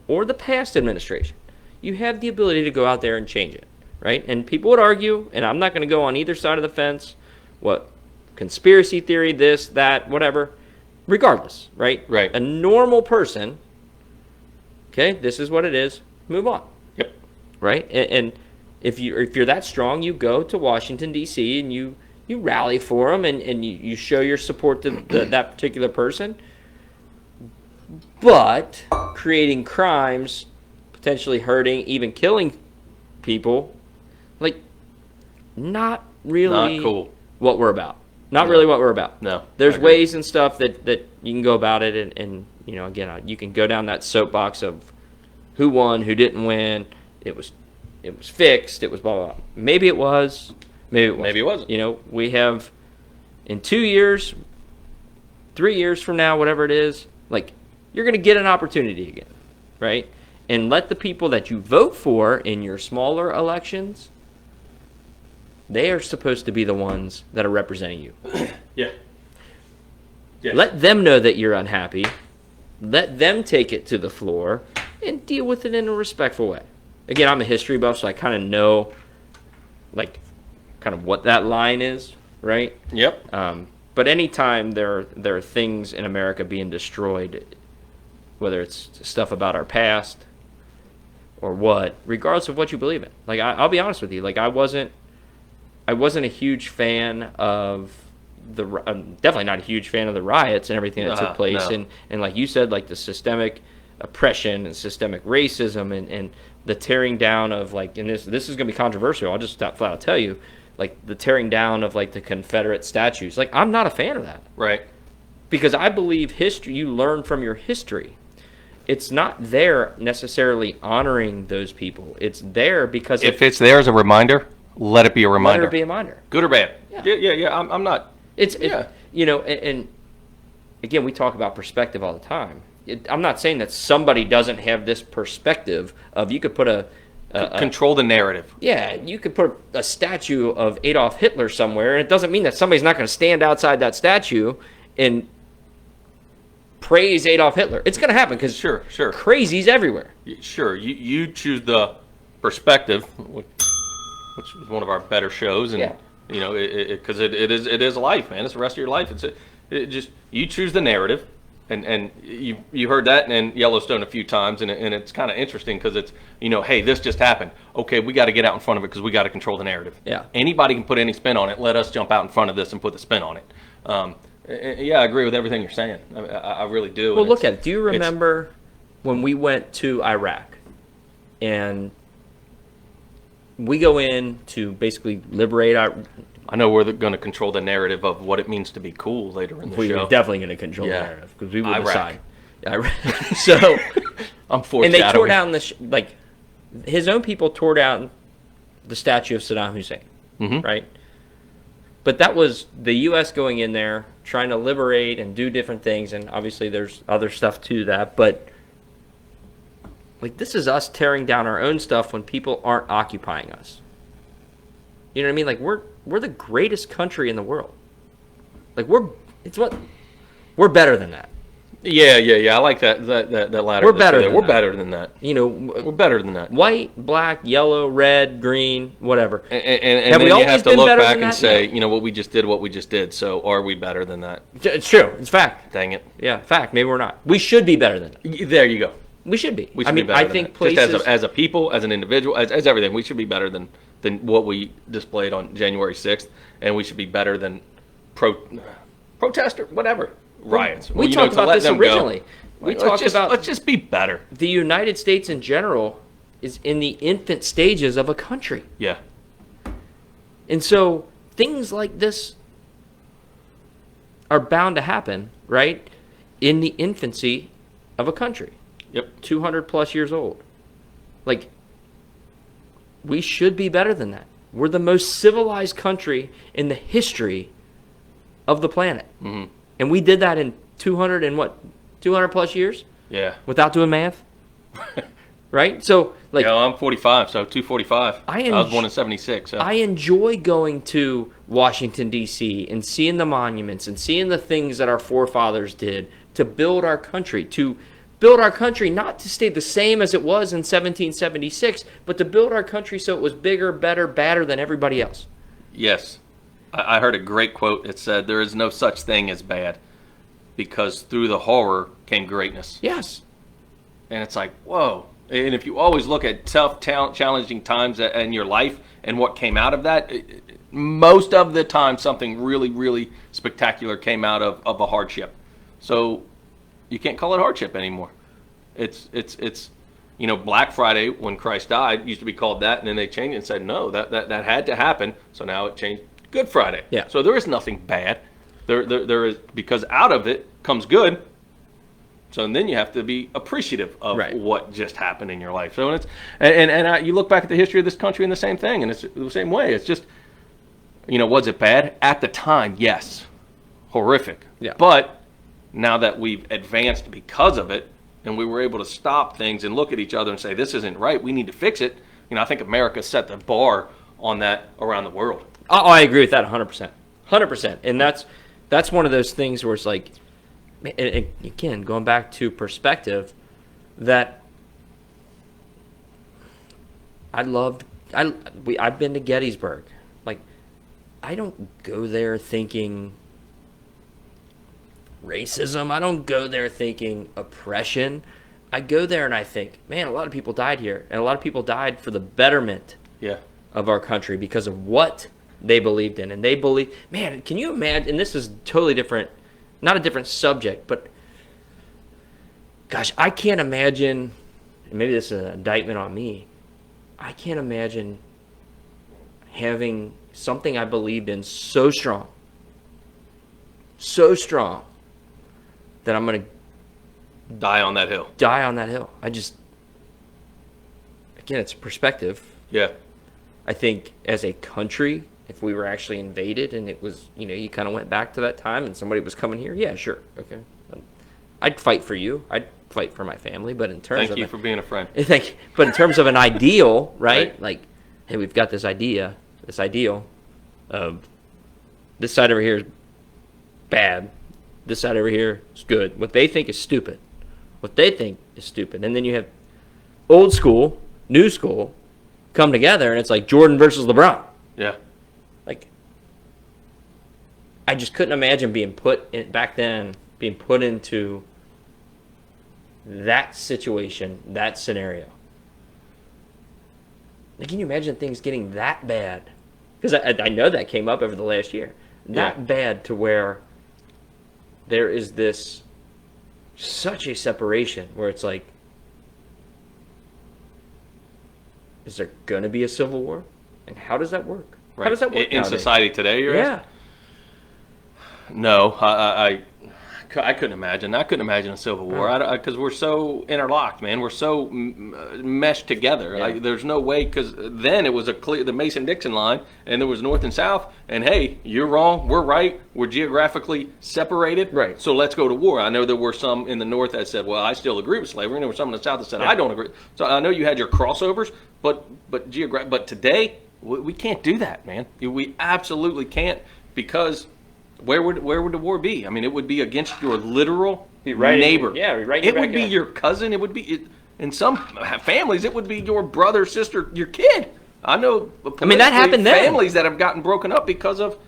or the past administration, you have the ability to go out there and change it, right? And people would argue, and I'm not going to go on either side of the fence, what conspiracy theory, this, that, whatever, regardless, right? Right. A normal person, okay, this is what it is, move on. Yep. Right? And if you're that strong, you go to Washington, D.C., and you rally for them, and you show your support to that particular person. But creating crimes, potentially hurting, even killing people, like, not really Not cool. what we're about. Not really what we're about. No. There's ways and stuff that you can go about it, and again, you can go down that soapbox of who won, who didn't win. It was fixed. It was blah, blah, blah. Maybe it was. Maybe it wasn't. Maybe it wasn't. We have in 2 years, 3 years from now, whatever it is, like, you're going to get an opportunity again, right? And let the people that you vote for in your smaller elections, they are supposed to be the ones that are representing you. Yeah. Yes. Let them know that you're unhappy. Let them take it to the floor and deal with it in a respectful way. Again, I'm a history buff, so I kind of know, like, kind of what that line is, right? Yep. But anytime there are things in America being destroyed, whether it's stuff about our past or what, regardless of what you believe in. Like, I'll be honest with you. Like, I wasn't a huge fan of I'm definitely not a huge fan of the riots and everything that took place. No. And like you said, like the systemic oppression and systemic racism and the tearing down of, like, and this is going to be controversial. I'll just flat out tell you, like, the tearing down of, like, the Confederate statues. Like, I'm not a fan of that. Right. Because I believe history, you learn from your history. It's not there necessarily honoring those people. It's there because If it's there as a reminder, let it be a reminder. let it be a reminder. Good or bad. Yeah. Yeah. I'm not. And again, we talk about perspective all the time. I'm not saying that somebody doesn't have this perspective of, you could put Control the narrative. yeah, you could put a statue of Adolf Hitler somewhere, and it doesn't mean that somebody's not going to stand outside that statue and praise Adolf Hitler. It's going to happen because Sure. crazies everywhere. Sure. You choose the perspective, which was one of our better shows, and Yeah. because it is life, man. It's the rest of your life. It just, you choose the narrative, and you heard that in Yellowstone a few times, and it's kind of interesting because it's, hey, this just happened. Okay, we got to get out in front of it because we got to control the narrative. Yeah. Anybody can put any spin on it. Let us jump out in front of this and put the spin on it. Yeah, I agree with everything you're saying. I really do. Well, And look at it. Do you remember when we went to Iraq and we go in to basically liberate our... I know we're going to control the narrative of what it means to be cool later in the We're show. definitely going to control Yeah. the narrative because we will Iraq. decide. Iraq. So, I'm foreshadowing. and they tore down his own people tore down the statue of Saddam Hussein, right? But that was the U.S. going in there trying to liberate and do different things, and obviously there's other stuff to that. But like, this is us tearing down our own stuff when people aren't occupying us. You know what I mean? Like, we're the greatest country in the world. Like, we're better than that. Yeah. I like that latter. We're better than We're that. better than that. We're better than that. White, black, yellow, red, green, whatever. And Have then we you always have to been look better back than and that? say, what we just did. So are we better than that? It's true. It's fact. Dang it. Yeah, fact. Maybe we're not. We should be better than that. There you go. We should be. We should I mean, be better I than think that. places. Just as a people, as an individual, as everything, we should be better than what we displayed on January 6th, and we should be better than protester, whatever, riots. We Well, talked to about let this them go. originally. We talked about let's just be better. the United States in general is in the infant stages of a country. Yeah. And so things like this are bound to happen, right, in the infancy of a country. Yep. 200 plus years old. Like, we should be better than that. We're the most civilized country in the history of the planet. Mm-hmm. And we did that in 200 plus years? Yeah. Without doing math? Right? So, like, yeah, I'm 45, so 245. I was born in 76. So. I enjoy going to Washington, D.C. and seeing the monuments and seeing the things that our forefathers did to build our country, not to stay the same as it was in 1776, but to build our country so it was bigger, better, badder than everybody else. Yes. I heard a great quote. It said, there is no such thing as bad because through the horror came greatness. Yes. And it's like, whoa. And if you always look at tough, challenging times in your life and what came out of that, most of the time something really, really spectacular came out of a hardship. So you can't call it hardship anymore. It's Black Friday when Christ died used to be called that, and then they changed it and said, no, that had to happen. So now it changed Good Friday. Yeah. So there is nothing bad. There is, because out of it comes good. So then you have to be appreciative of what just happened in your life. So you look back at the history of this country and the same thing, and it's the same way. It's just, was it bad? At the time, yes. Horrific. Yeah. But now that we've advanced because of it, and we were able to stop things and look at each other and say, this isn't right, we need to fix it. I think America set the bar on that around the world. Oh, I agree with that 100%. 100%. And that's one of those things where it's like, again, going back to perspective, that I've been to Gettysburg. Like, I don't go there thinking racism. I don't go there thinking oppression. I go there and I think, man, a lot of people died here, and a lot of people died for the betterment of our country because of what they believed in. And they believe, man, can you imagine, and this is totally different, not a different subject, but gosh, I can't imagine, and maybe this is an indictment on me, I can't imagine having something I believed in so strong, that I'm going to die on that hill. Again, it's perspective. Yeah. I think as a country, if we were actually invaded and it was, you kind of went back to that time and somebody was coming here, yeah, sure, okay. I'd fight for you. I'd fight for my family, but in terms of... Thank you for being a friend. Thank you. But in terms of an ideal, right? Like, hey, we've got this ideal of this side over here is bad, this side over here is good. What they think is stupid. And then you have old school, new school come together, and it's like Jordan versus LeBron. Yeah. Like, I just couldn't imagine being put into that situation, that scenario. Like, can you imagine things getting that bad? Because I know that came up over the last year. That bad to where there is such a separation where it's like, is there going to be a civil war? And how does that work? Right. How does that work in society today? You're asking? No, I couldn't imagine. I couldn't imagine a civil war because we're so interlocked, man. We're so meshed together. Yeah. There's no way, because then it was the Mason-Dixon line, and there was North and South, and hey, you're wrong, we're right, we're geographically separated, right? So let's go to war. I know there were some in the North that said, well, I still agree with slavery, and there were some in the South that said, I don't agree. So I know you had your crossovers, but today we can't do that, man. We absolutely can't, because where would the war be? I mean, it would be against your literal neighbor. It would be your cousin. It would be, in some families, it would be your brother, sister, your kid. I know. That happened then. Families that have gotten broken up because of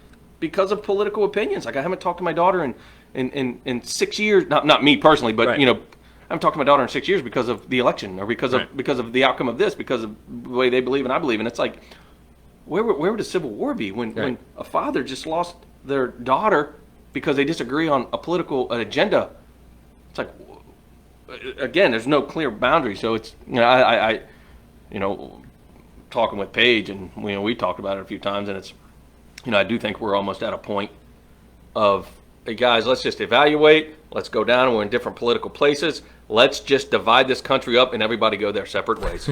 political opinions. Like, I haven't talked to my daughter in 6 years. Not me personally, but I haven't talked to my daughter in 6 years because of the election, or because of the outcome of this, because of the way they believe and I believe. And it's like, where would a civil war be when a father just lost their daughter because they disagree on a political agenda? It's like, again, there's no clear boundary. So it's, I talking with Paige, and we talked about it a few times, and it's, I do think we're almost at a point of hey guys, let's just evaluate. Let's go down. We're in different political places. Let's just divide this country up and everybody go their separate ways.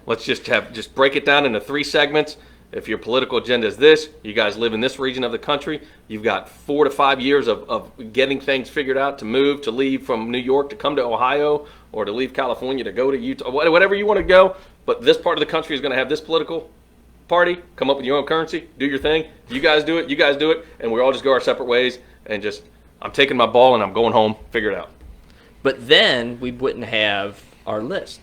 Let's just break it down into 3 segments. If your political agenda is this, you guys live in this region of the country. You've got 4 to 5 years of getting things figured out to move, to leave from New York to come to Ohio, or to leave California to go to Utah, whatever you want to go. But this part of the country is going to have this political party. Come up with your own currency. Do your thing. You guys do it. You guys do it. And we all just go our separate ways. And just, I'm taking my ball and I'm going home. Figure it out. But then we wouldn't have our list.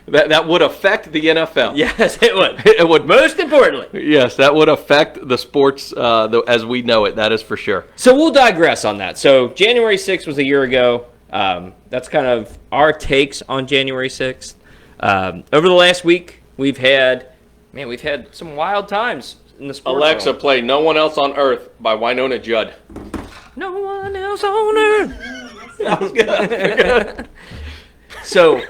That would affect the NFL. Yes, it would. It would. Most importantly. Yes, that would affect the sports as we know it. That is for sure. So we'll digress on that. So January 6th was a year ago. That's kind of our takes on January 6th. Over the last week, we've had some wild times in the sports Alexa, world. play "No One Else on Earth" by Winona Judd. No one else on earth. That was good. So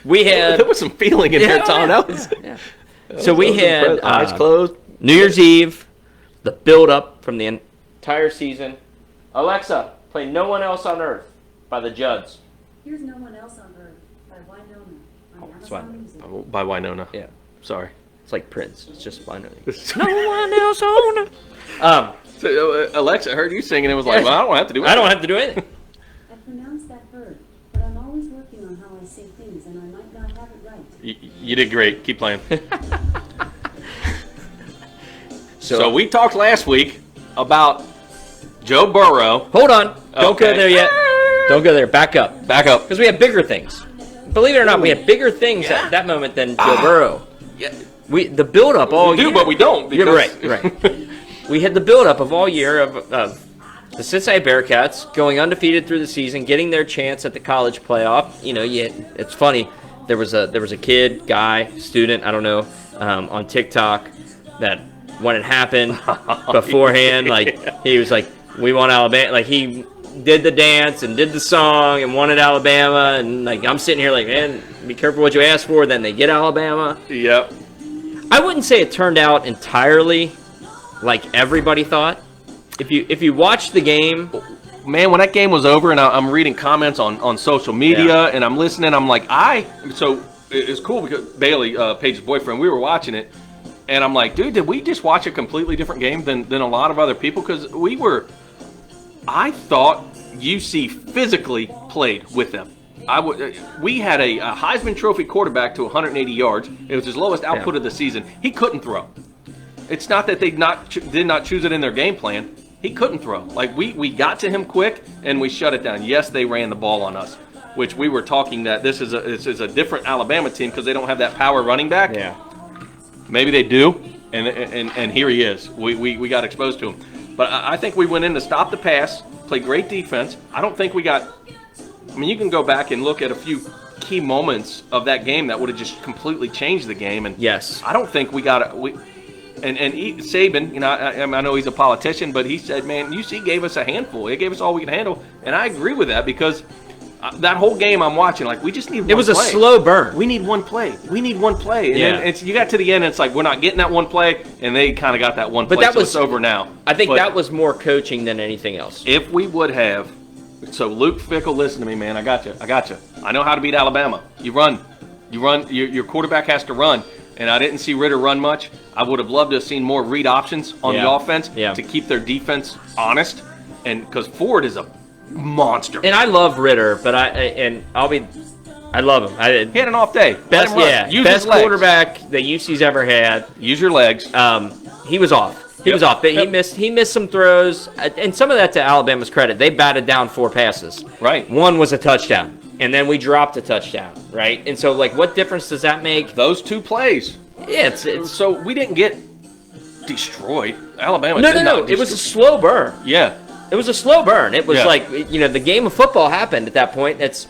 we had. There was some feeling in there, Tom. That was. Yeah. So we had eyes closed. New Year's Eve, the build-up from the entire season. Alexa, play "No One Else on Earth" by the Judds. Here's No One Else on Earth by Winona on That's Amazon fine. Music. By Winona. Yeah, Sorry. it's like Prince. It's just Winona. No one else on Earth. So, Alexa, I heard you singing. It was like, well, I don't have to do it. I don't have to do anything. I pronounced that word, but I'm always working on how I say things, and I might not have it right. You did great. Keep playing. So So we talked last week about Joe Burrow. hold on. Don't go Okay. there yet. Don't go there. Back up. Back up. Because we have bigger things. Believe it or not, we have bigger things at that moment than Joe Burrow. Yeah. The build-up all We do, year. but we don't. You're because- right. We had the build-up of all year of the Cincinnati Bearcats going undefeated through the season, getting their chance at the college playoff. You know, it's funny. There was a kid, guy, student, I don't know, on TikTok that when it happened beforehand, like he was like, "We want Alabama." Like he did the dance and did the song and wanted Alabama, and like I'm sitting here like, man, be careful what you ask for. Then they get Alabama. Yep. I wouldn't say it turned out entirely like everybody thought. If you watch the game, Man, when that game was over and I'm reading comments on social media and I'm listening, I'm like, so it's cool because Bailey, Paige's boyfriend, we were watching it, and I'm like, dude, did we just watch a completely different game than a lot of other people? Because I thought UC physically played with them. We had a Heisman Trophy quarterback to 180 yards. It was his lowest output of the season. He couldn't throw. It's not that they did not choose it in their game plan. He couldn't throw. Like we got to him quick and we shut it down. Yes, they ran the ball on us, which we were talking that this is a different Alabama team because they don't have that power running back. yeah. Maybe they do, and here he is. We got exposed to him. But I think we went in to stop the pass, play great defense. I don't think we got – I mean, you can go back and look at a few key moments of that game that would have just completely changed the game. And Yes. I don't think we got – and Saban, you know, I know he's a politician, but he said, man, UC gave us a handful. It gave us all we can handle. And I agree with that because that whole game I'm watching, like, we just need one play. It was a slow burn. We need one play. We need one play. And Yeah. then you got to the end, and it's like, we're not getting that one play, and they kind of got that one But play, that so was it's over now. I think But that was more coaching than anything else. if we would have, so Luke Fickell, listen to me, man. I got you. I know how to beat Alabama. You run. Your quarterback has to run. And I didn't see Ritter run much. I would have loved to have seen more read options on the offense to keep their defense honest. And because Ford is a monster. And I love Ritter, but I love him. He had an off day. Best Use his legs. quarterback that UC's ever had. Use your legs. He was off. He was off. He missed some throws, and some of that to Alabama's credit. They batted down 4 passes. Right. One was a touchdown, and then we dropped a touchdown. Right. And so, like, what difference does that make? Those 2 plays. Yeah, it's So we didn't get destroyed. Alabama. no. did not It was a slow burn. Yeah. It was a slow burn. It was Yeah. like, the game of football happened at that point. It's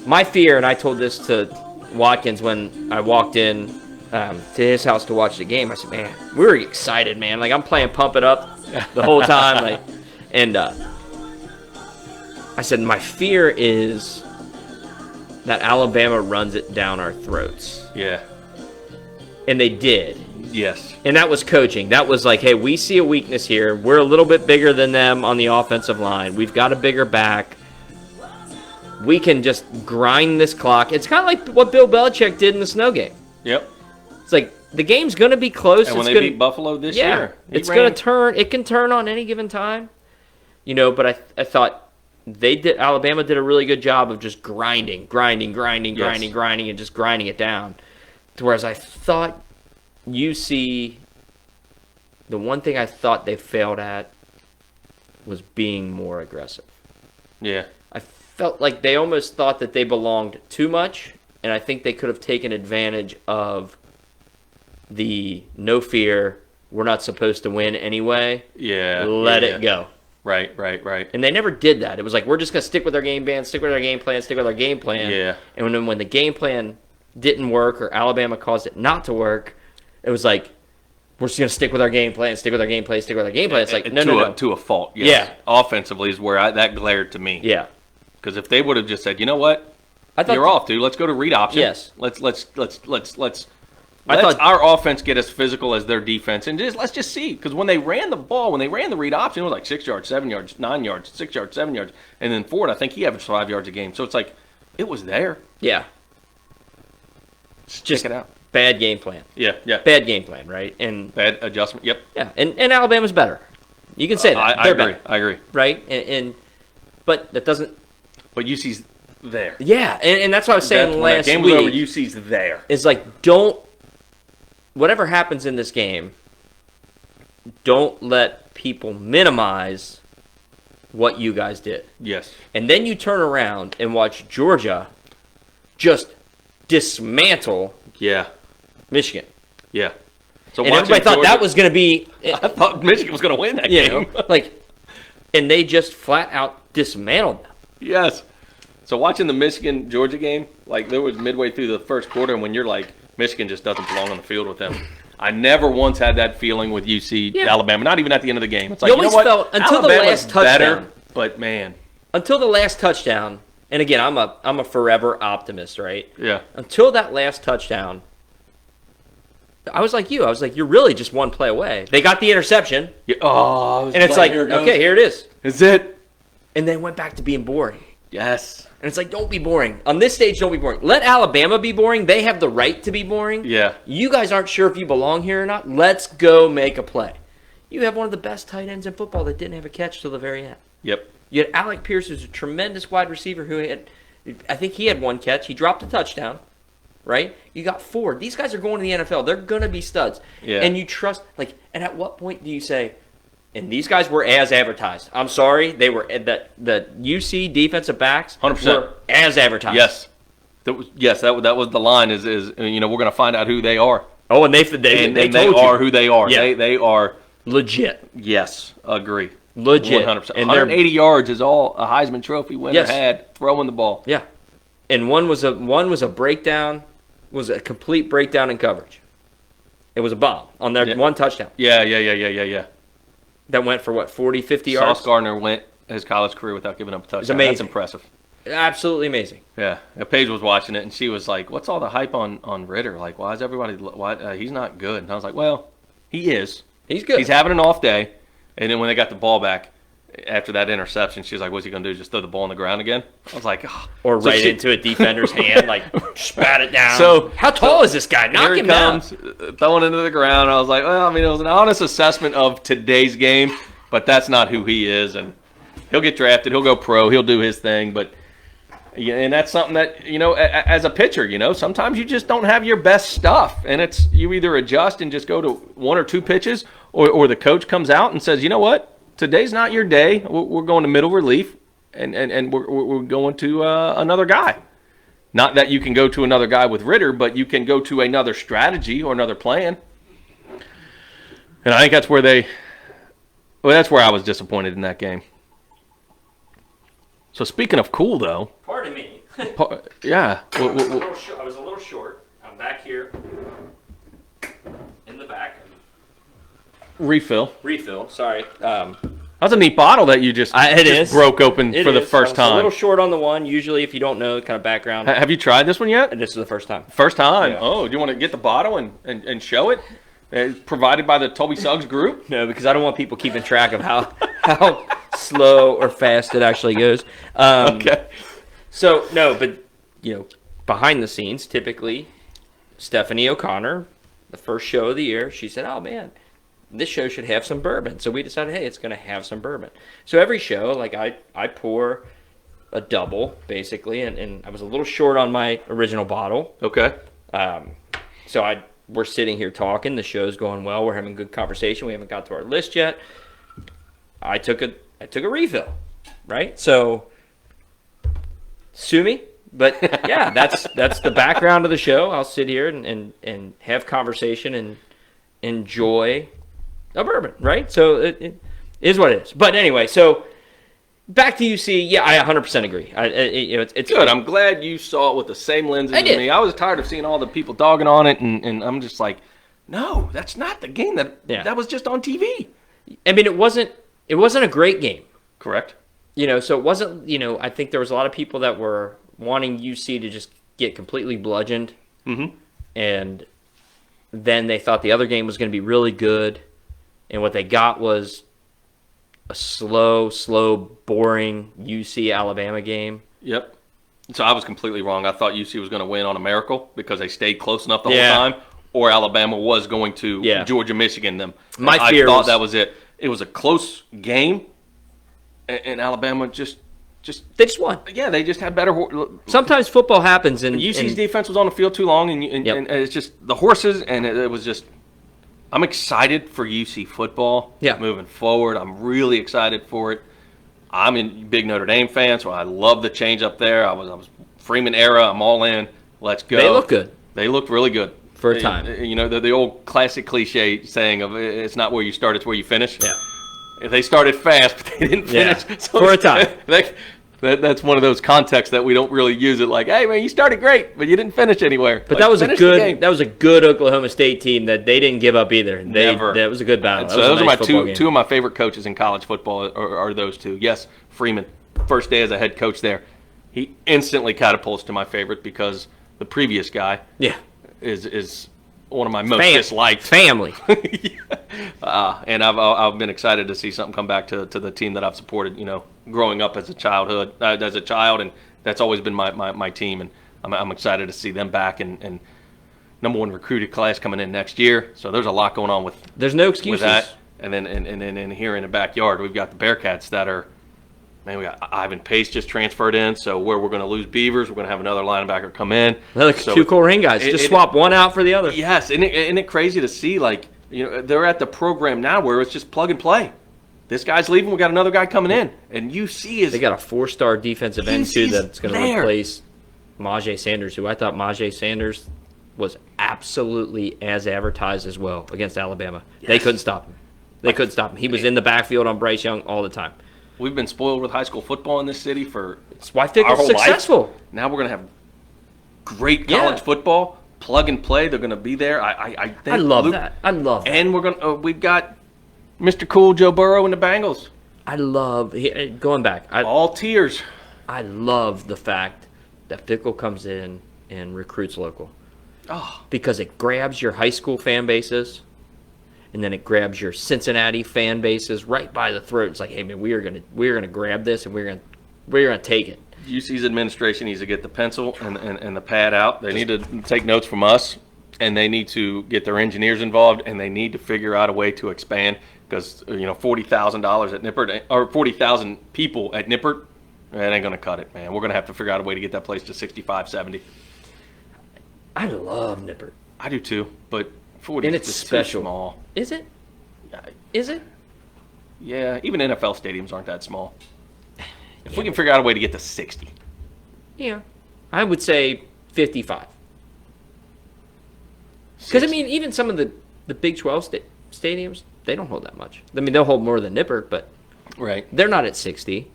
my fear, and I told this to Watkins when I walked in to his house to watch the game. I said, man, we were excited, man. Like, I'm playing Pump It Up the whole time. Like, and I said, my fear is that Alabama runs it down our throats. Yeah. And they did. Yes. And that was coaching. That was like, hey, we see a weakness here. We're a little bit bigger than them on the offensive line. We've got a bigger back. We can just grind this clock. It's kind of like what Bill Belichick did in the snow game. Yep. It's like the game's going to be close. And when they beat Buffalo this year. It's going to turn. It can turn on any given time. But I thought Alabama did a really good job of just grinding, and just grinding it down. Whereas I thought UC, the one thing I thought they failed at was being more aggressive. Yeah. I felt like they almost thought that they belonged too much, and I think they could have taken advantage of the no fear, we're not supposed to win anyway. Yeah. Let it go. Right. And they never did that. It was like, we're just going to stick with our game plan, stick with our game plan. Yeah. And when the game plan didn't work or Alabama caused it not to work, it was like, we're just going to stick with our game plan. It's like, no. To a fault, yes. Yeah. Offensively is where that glared to me. Yeah. Because if they would have just said, you know what? I thought You're off, dude. Let's go to read option. Yes. Let's our offense get as physical as their defense, and let's just see. Because when they ran the read option, it was like 6 yards, 7 yards, 9 yards, 6 yards, 7 yards, and then Ford, I think he averaged 5 yards a game. So it's like it was there. Yeah. Just check it out. Bad game plan. Yeah. Bad game plan, right? And bad adjustment. Yep. Yeah, and Alabama's better. You can say that. I agree. Better, I agree. Right? But that doesn't. But UC's there. Yeah, and that's what I was saying last game week. was over, UC's there. Is like, whatever happens in this game, don't let people minimize what you guys did. Yes. And then you turn around and watch Georgia just dismantle Michigan. Yeah. So and everybody thought that was going to be... I thought Michigan was going to win that game. And they just flat out dismantled them. Yes. So watching the Michigan-Georgia game, like there was midway through the first quarter, and when you're like, Michigan just doesn't belong on the field with them. I never once had that feeling with UC Alabama, not even at the end of the game. It's like, you always felt until Alabama's the last touchdown. Better, but man. Until the last touchdown, and again, I'm a forever optimist, right? Yeah. Until that last touchdown, I was like you. I was like, you're really just one play away. They got the interception. Yeah. Oh, and it's like, okay, here it is. Is it? And then went back to being boring. Yes. And it's like, don't be boring. On this stage, don't be boring. Let Alabama be boring. They have the right to be boring. Yeah. You guys aren't sure if you belong here or not. Let's go make a play. You have one of the best tight ends in football that didn't have a catch till the very end. Yep. You had Alec Pierce, who's a tremendous wide receiver who I think he had one catch. He dropped a touchdown, right? You got Ford. These guys are going to the NFL. They're going to be studs. Yeah. And you trust, and at what point do you say, and these guys were as advertised? I'm sorry, they were the UC defensive backs 100% were as advertised. Yes, that was the line. Is we're going to find out who they are. Oh, and they are who they are. Yeah. They are legit. Yes, agree. Legit. 100%. And 180 yards is all a Heisman Trophy winner had throwing the ball. Yeah, and one was a breakdown, was a complete breakdown in coverage. It was a bomb on their one touchdown. Yeah. That went for what, 40, 50 yards? Sauce Gardner went his college career without giving up a touchdown. It's amazing. That's impressive. Absolutely amazing. Yeah. Paige was watching it, and she was like, what's all the hype on Ritter? Like, why is everybody he's not good? And I was like, well, he is. He's good. He's having an off day. And then when they got the ball back after that interception, she was like, what's he going to do, just throw the ball on the ground again? I was like, oh. Or into a defender's hand, spat it down. So how tall is this guy? Knock him down. Throwing into the ground. I was like, well, it was an honest assessment of today's game, but that's not who he is. And he'll get drafted. He'll go pro. He'll do his thing. But and that's something that, as a pitcher, sometimes you just don't have your best stuff. And it's you either adjust and just go to one or two pitches, or the coach comes out and says, you know what? Today's not your day. We're going to middle relief, and we're going to another guy. Not that you can go to another guy with Ritter, but you can go to another strategy or another plan. And I think that's where that's where I was disappointed in that game. So speaking of cool, though. Pardon me. Yeah. I was a little short. I'm back here in the back. Refill. Sorry. That's a neat bottle that you just broke open for the first time. A little short on the one. Usually, if you don't know kind of background. Have you tried this one yet? And this is the first time. First time. Yeah. Oh, do you want to get the bottle and show it? Provided by the Toby Suggs group? No, because I don't want people keeping track of how slow or fast it actually goes. Okay. So, no, but, behind the scenes, typically, Stephanie O'Connor, the first show of the year, she said, oh, man, this show should have some bourbon. So we decided, hey, it's going to have some bourbon. So every show, like, I pour a double, basically, and I was a little short on my original bottle. Okay. So we're sitting here talking. The show's going well. We're having good conversation. We haven't got to our list yet. I took a refill, right? So sue me, but yeah, that's the background of the show. I'll sit here and have conversation and enjoy a bourbon, right? So it is what it is. But anyway, so back to UC. Yeah, I 100% agree. It's good. I'm glad you saw it with the same lenses as me. I was tired of seeing all the people dogging on it, and I'm just like, no, that's not the game that was just on TV. I mean, it wasn't a great game. Correct. So it wasn't, I think there was a lot of people that were wanting UC to just get completely bludgeoned. Mm-hmm. And then they thought the other game was going to be really good. And what they got was a slow, boring UC Alabama game. Yep. So I was completely wrong. I thought UC was going to win on a miracle because they stayed close enough the whole time, or Alabama was going to Georgia, Michigan them. I thought that was it. It was a close game, and Alabama just they just won. Yeah, they just had better. Sometimes football happens, and UC's defense was on the field too long, and it's just the horses, and it was just. I'm excited for UC football moving forward. I'm really excited for it. I'm a big Notre Dame fan, so I love the change up there. I was Freeman era. I'm all in. Let's go. They look good. They looked really good for a time. The old classic cliche saying of it's not where you start, it's where you finish. Yeah. If they started fast, but they didn't finish. Yeah. So for a time. That's one of those contexts that we don't really use it like, hey man, you started great, but you didn't finish anywhere. But that was a good Oklahoma State team that they didn't give up either. Never. That was a good battle. So those are my two of my favorite coaches in college football are those two. Yes, Freeman, first day as a head coach there, he instantly catapults to my favorite because the previous guy is one of my most disliked. Family. And I've been excited to see something come back to the team that I've supported, growing up as a child, and that's always been my team, and I'm excited to see them back and number one recruited class coming in next year. So there's a lot going on with. There's no excuses. With that, and then here in the backyard we've got the Bearcats that are. Man, we got Ivan Pace just transferred in, so where we're going to lose Beavers, we're going to have another linebacker come in. Another two cool ring guys. Just swap one out for the other. Yes, isn't it crazy to see? Like, they're at the program now where it's just plug and play. This guy's leaving, we got another guy coming in, and UC is. They got a 4-star defensive end too that's going to replace Majay Sanders, who I thought Majay Sanders was absolutely as advertised as well against Alabama. Yes. They couldn't stop him. He was in the backfield on Bryce Young all the time. We've been spoiled with high school football in this city for it's why it's successful. Life. Now we're going to have great college football, plug and play. They're going to be there. I love that. And we've got Mr. Cool Joe Burrow and the Bengals. I love going back. All tiers. I love the fact that Fickle comes in and recruits local. Oh, because it grabs your high school fan bases. And then it grabs your Cincinnati fan bases right by the throat. It's like, hey man, we're gonna grab this and we're gonna take it. UC's administration needs to get the pencil and the pad out. They need to take notes from us, and they need to get their engineers involved, and they need to figure out a way to expand because $40,000 at Nippert or 40,000 people at Nippert, that ain't gonna cut it, man. We're gonna have to figure out a way to get that place to 65, 70. I love Nippert. I do too, but 40 and is it's just special. Too small. Is it? Is it? Yeah, even NFL stadiums aren't that small. If we can figure out a way to get to 60. Yeah. I would say 55. Because, I mean, even some of the Big 12 stadiums, they don't hold that much. I mean, they'll hold more than Nippert, but they're not at 60.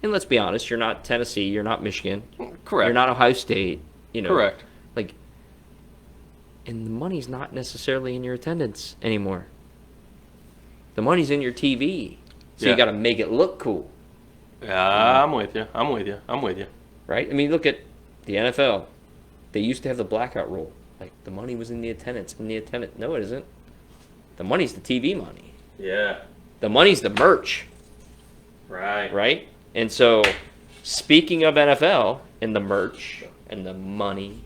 And let's be honest, you're not Tennessee, you're not Michigan. Correct. You're not Ohio State. Correct. And the money's not necessarily in your attendance anymore. The money's in your TV. So you got to make it look cool. Yeah, I'm with you. Right? I mean, look at the NFL. They used to have the blackout rule. Like, the money was in the attendance. No, it isn't. The money's the TV money. Yeah. The money's the merch. Right. Right? And so, speaking of NFL and the merch and the money,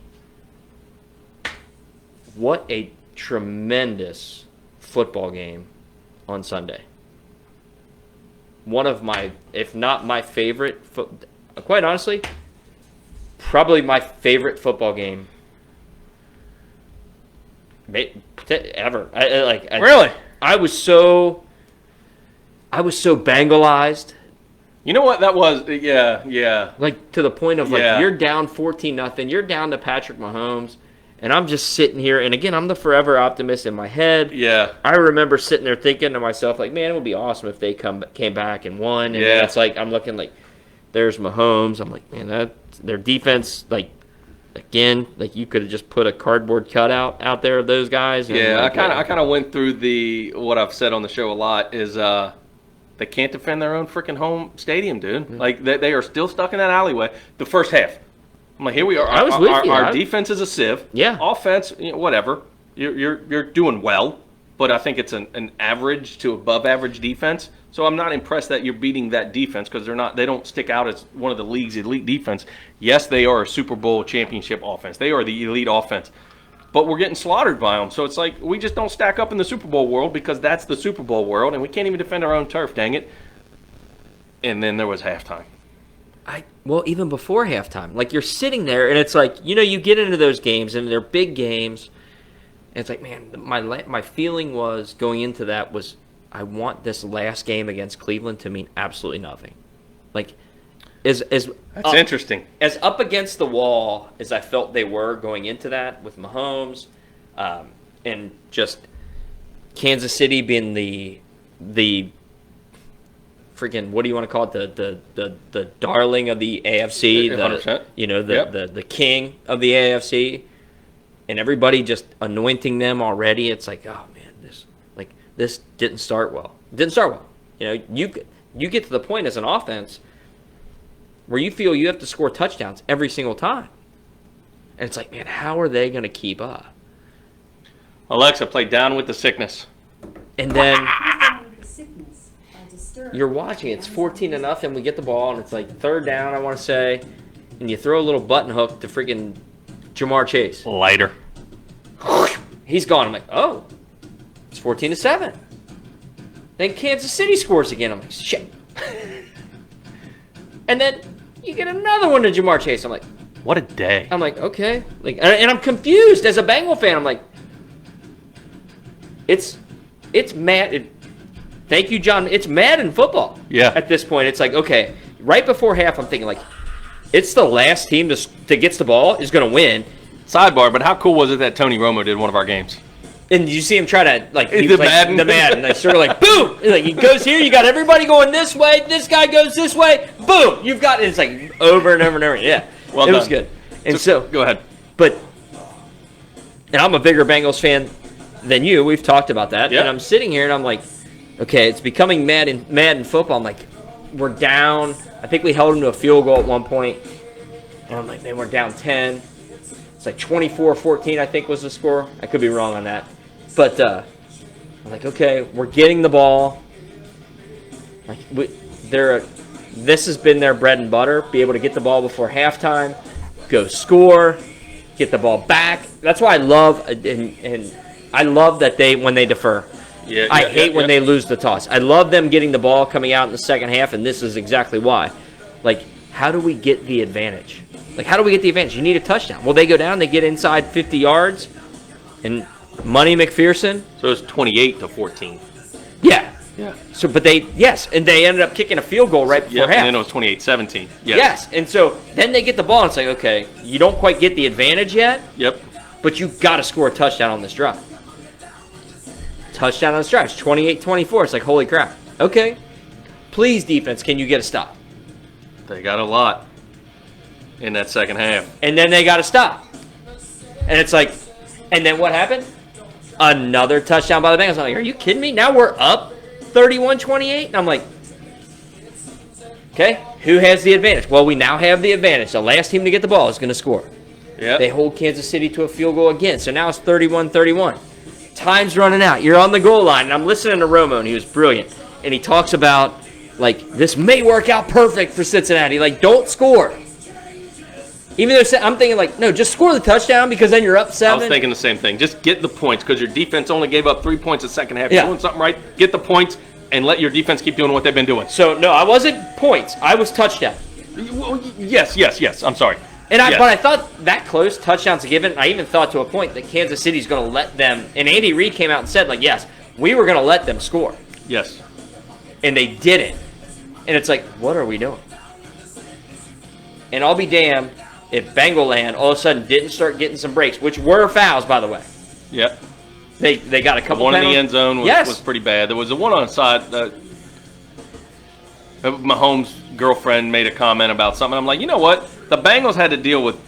what a tremendous football game on Sunday. One of my, if not my favorite, quite honestly, probably my favorite football game ever. Really? I was so Bengalized. You know what that was? Yeah. Like, to the point of, like, Yeah. you're down 14-0. You're down to Patrick Mahomes. And I'm just sitting here. And, again, I'm the forever optimist in my head. Yeah. I remember sitting there thinking to myself, like, man, it would be awesome if they came back and won. And then it's like, I'm looking like, there's Mahomes. I'm like, man, their defense, like, again, like, you could have just put a cardboard cutout out there of those guys. And Yeah, like, I kind of went through what I've said on the show a lot is they can't defend their own freaking home stadium, dude. Mm-hmm. Like, they are still stuck in that alleyway. The first half. I'm like, here we are. I was with you. Our defense is a sieve. Yeah. Offense, whatever. You're doing well, but I think it's an average to above average defense. So I'm not impressed that you're beating that defense because they don't stick out as one of the league's elite defense. Yes, they are a Super Bowl championship offense. They are the elite offense. But we're getting slaughtered by them. So it's like we just don't stack up in the Super Bowl world because that's the Super Bowl world, and we can't even defend our own turf, dang it. And then there was halftime. Well, even before halftime, like, you're sitting there, and it's like, you get into those games, and they're big games, and it's like, man, my feeling was going into that was I want this last game against Cleveland to mean absolutely nothing. Like, that's interesting. As up against the wall as I felt they were going into that with Mahomes, and just Kansas City being the freaking, what do you want to call it? The darling of the AFC, 100%. The king of the AFC, and everybody just anointing them already. It's like, oh man, this didn't start well. You get to the point as an offense where you feel you have to score touchdowns every single time, and it's like, man, how are they going to keep up? Alexa, play Down with the Sickness. And then you're watching, it's 14-0, we get the ball, and it's like third down, I want to say, and you throw a little button hook to freaking Jamar Chase. Lighter. He's gone. I'm like, oh, it's 14-7. Then Kansas City scores again. I'm like, shit. And then you get another one to Jamar Chase. I'm like, what a day. I'm like, okay. Like, and I'm confused as a Bengal fan. I'm like, it's mad. Thank you, John. It's Madden football. Yeah. At this point, it's like, okay, right before half, I'm thinking, like, it's the last team that gets the ball is going to win. Sidebar, but how cool was it that Tony Romo did one of our games? And you see him try to, like, the Madden. The Madden. Like, sort of like, boom! Like, he goes here, you got everybody going this way, this guy goes this way, boom! You've got, it's like over and over and over. Yeah. Well it done. was good. And so go ahead. But, and I'm a bigger Bengals fan than you. We've talked about that. Yep. And I'm sitting here and I'm like, okay, it's becoming Madden football. I'm like, we're down. I think we held them to a field goal at one point. And I'm like, man, we're down 10. It's like 24-14, I think, was the score. I could be wrong on that. But I'm like, okay, we're getting the ball. Like, this has been their bread and butter. Be able to get the ball before halftime, go score, get the ball back. That's why I love and I love that when they defer. I hate when they lose the toss. I love them getting the ball coming out in the second half, and this is exactly why. Like, how do we get the advantage? Like, how do we get the advantage? You need a touchdown. Well, they go down, they get inside 50 yards, and Money McPherson. So it's 28-14. Yeah. So, but and they ended up kicking a field goal right before half. And then it was 28-17. Yes, and so then they get the ball, and it's like, okay, you don't quite get the advantage yet. Yep. But you got to score a touchdown on this drive. Touchdown on this drive. It's 28-24. It's like, holy crap. Okay. Please, defense, can you get a stop? They got a lot in that second half. And then they got to stop. And it's like, and then what happened? Another touchdown by the Bengals. I'm like, are you kidding me? Now we're up 31-28? And I'm like, okay, who has the advantage? Well, we now have the advantage. The last team to get the ball is going to score. Yeah. They hold Kansas City to a field goal again. So now it's 31-31. time's running out. You're on the goal line. And I'm listening to Romo, and he was brilliant. And he talks about, like, this may work out perfect for Cincinnati. Like, don't score. Even though I'm thinking, like, no, just score the touchdown because then you're up 7. I was thinking the same thing. Just get the points because your defense only gave up 3 points the second half. Yeah. You're doing something right. Get the points and let your defense keep doing what they've been doing. So, no, I wasn't points. I was touchdown. Well, yes. I'm sorry. And Yes. But I thought that close, touchdowns given. I even thought to a point that Kansas City's going to let them. And Andy Reid came out and said, like, yes, we were going to let them score. Yes. And they didn't. And it's like, what are we doing? And I'll be damned if Bengal Land all of a sudden didn't start getting some breaks, which were fouls, by the way. Yep. They got a couple. The one in penalties. the end zone was pretty bad. There was the one on the side. Mahomes' girlfriend made a comment about something. I'm like, you know what? The Bengals had to deal with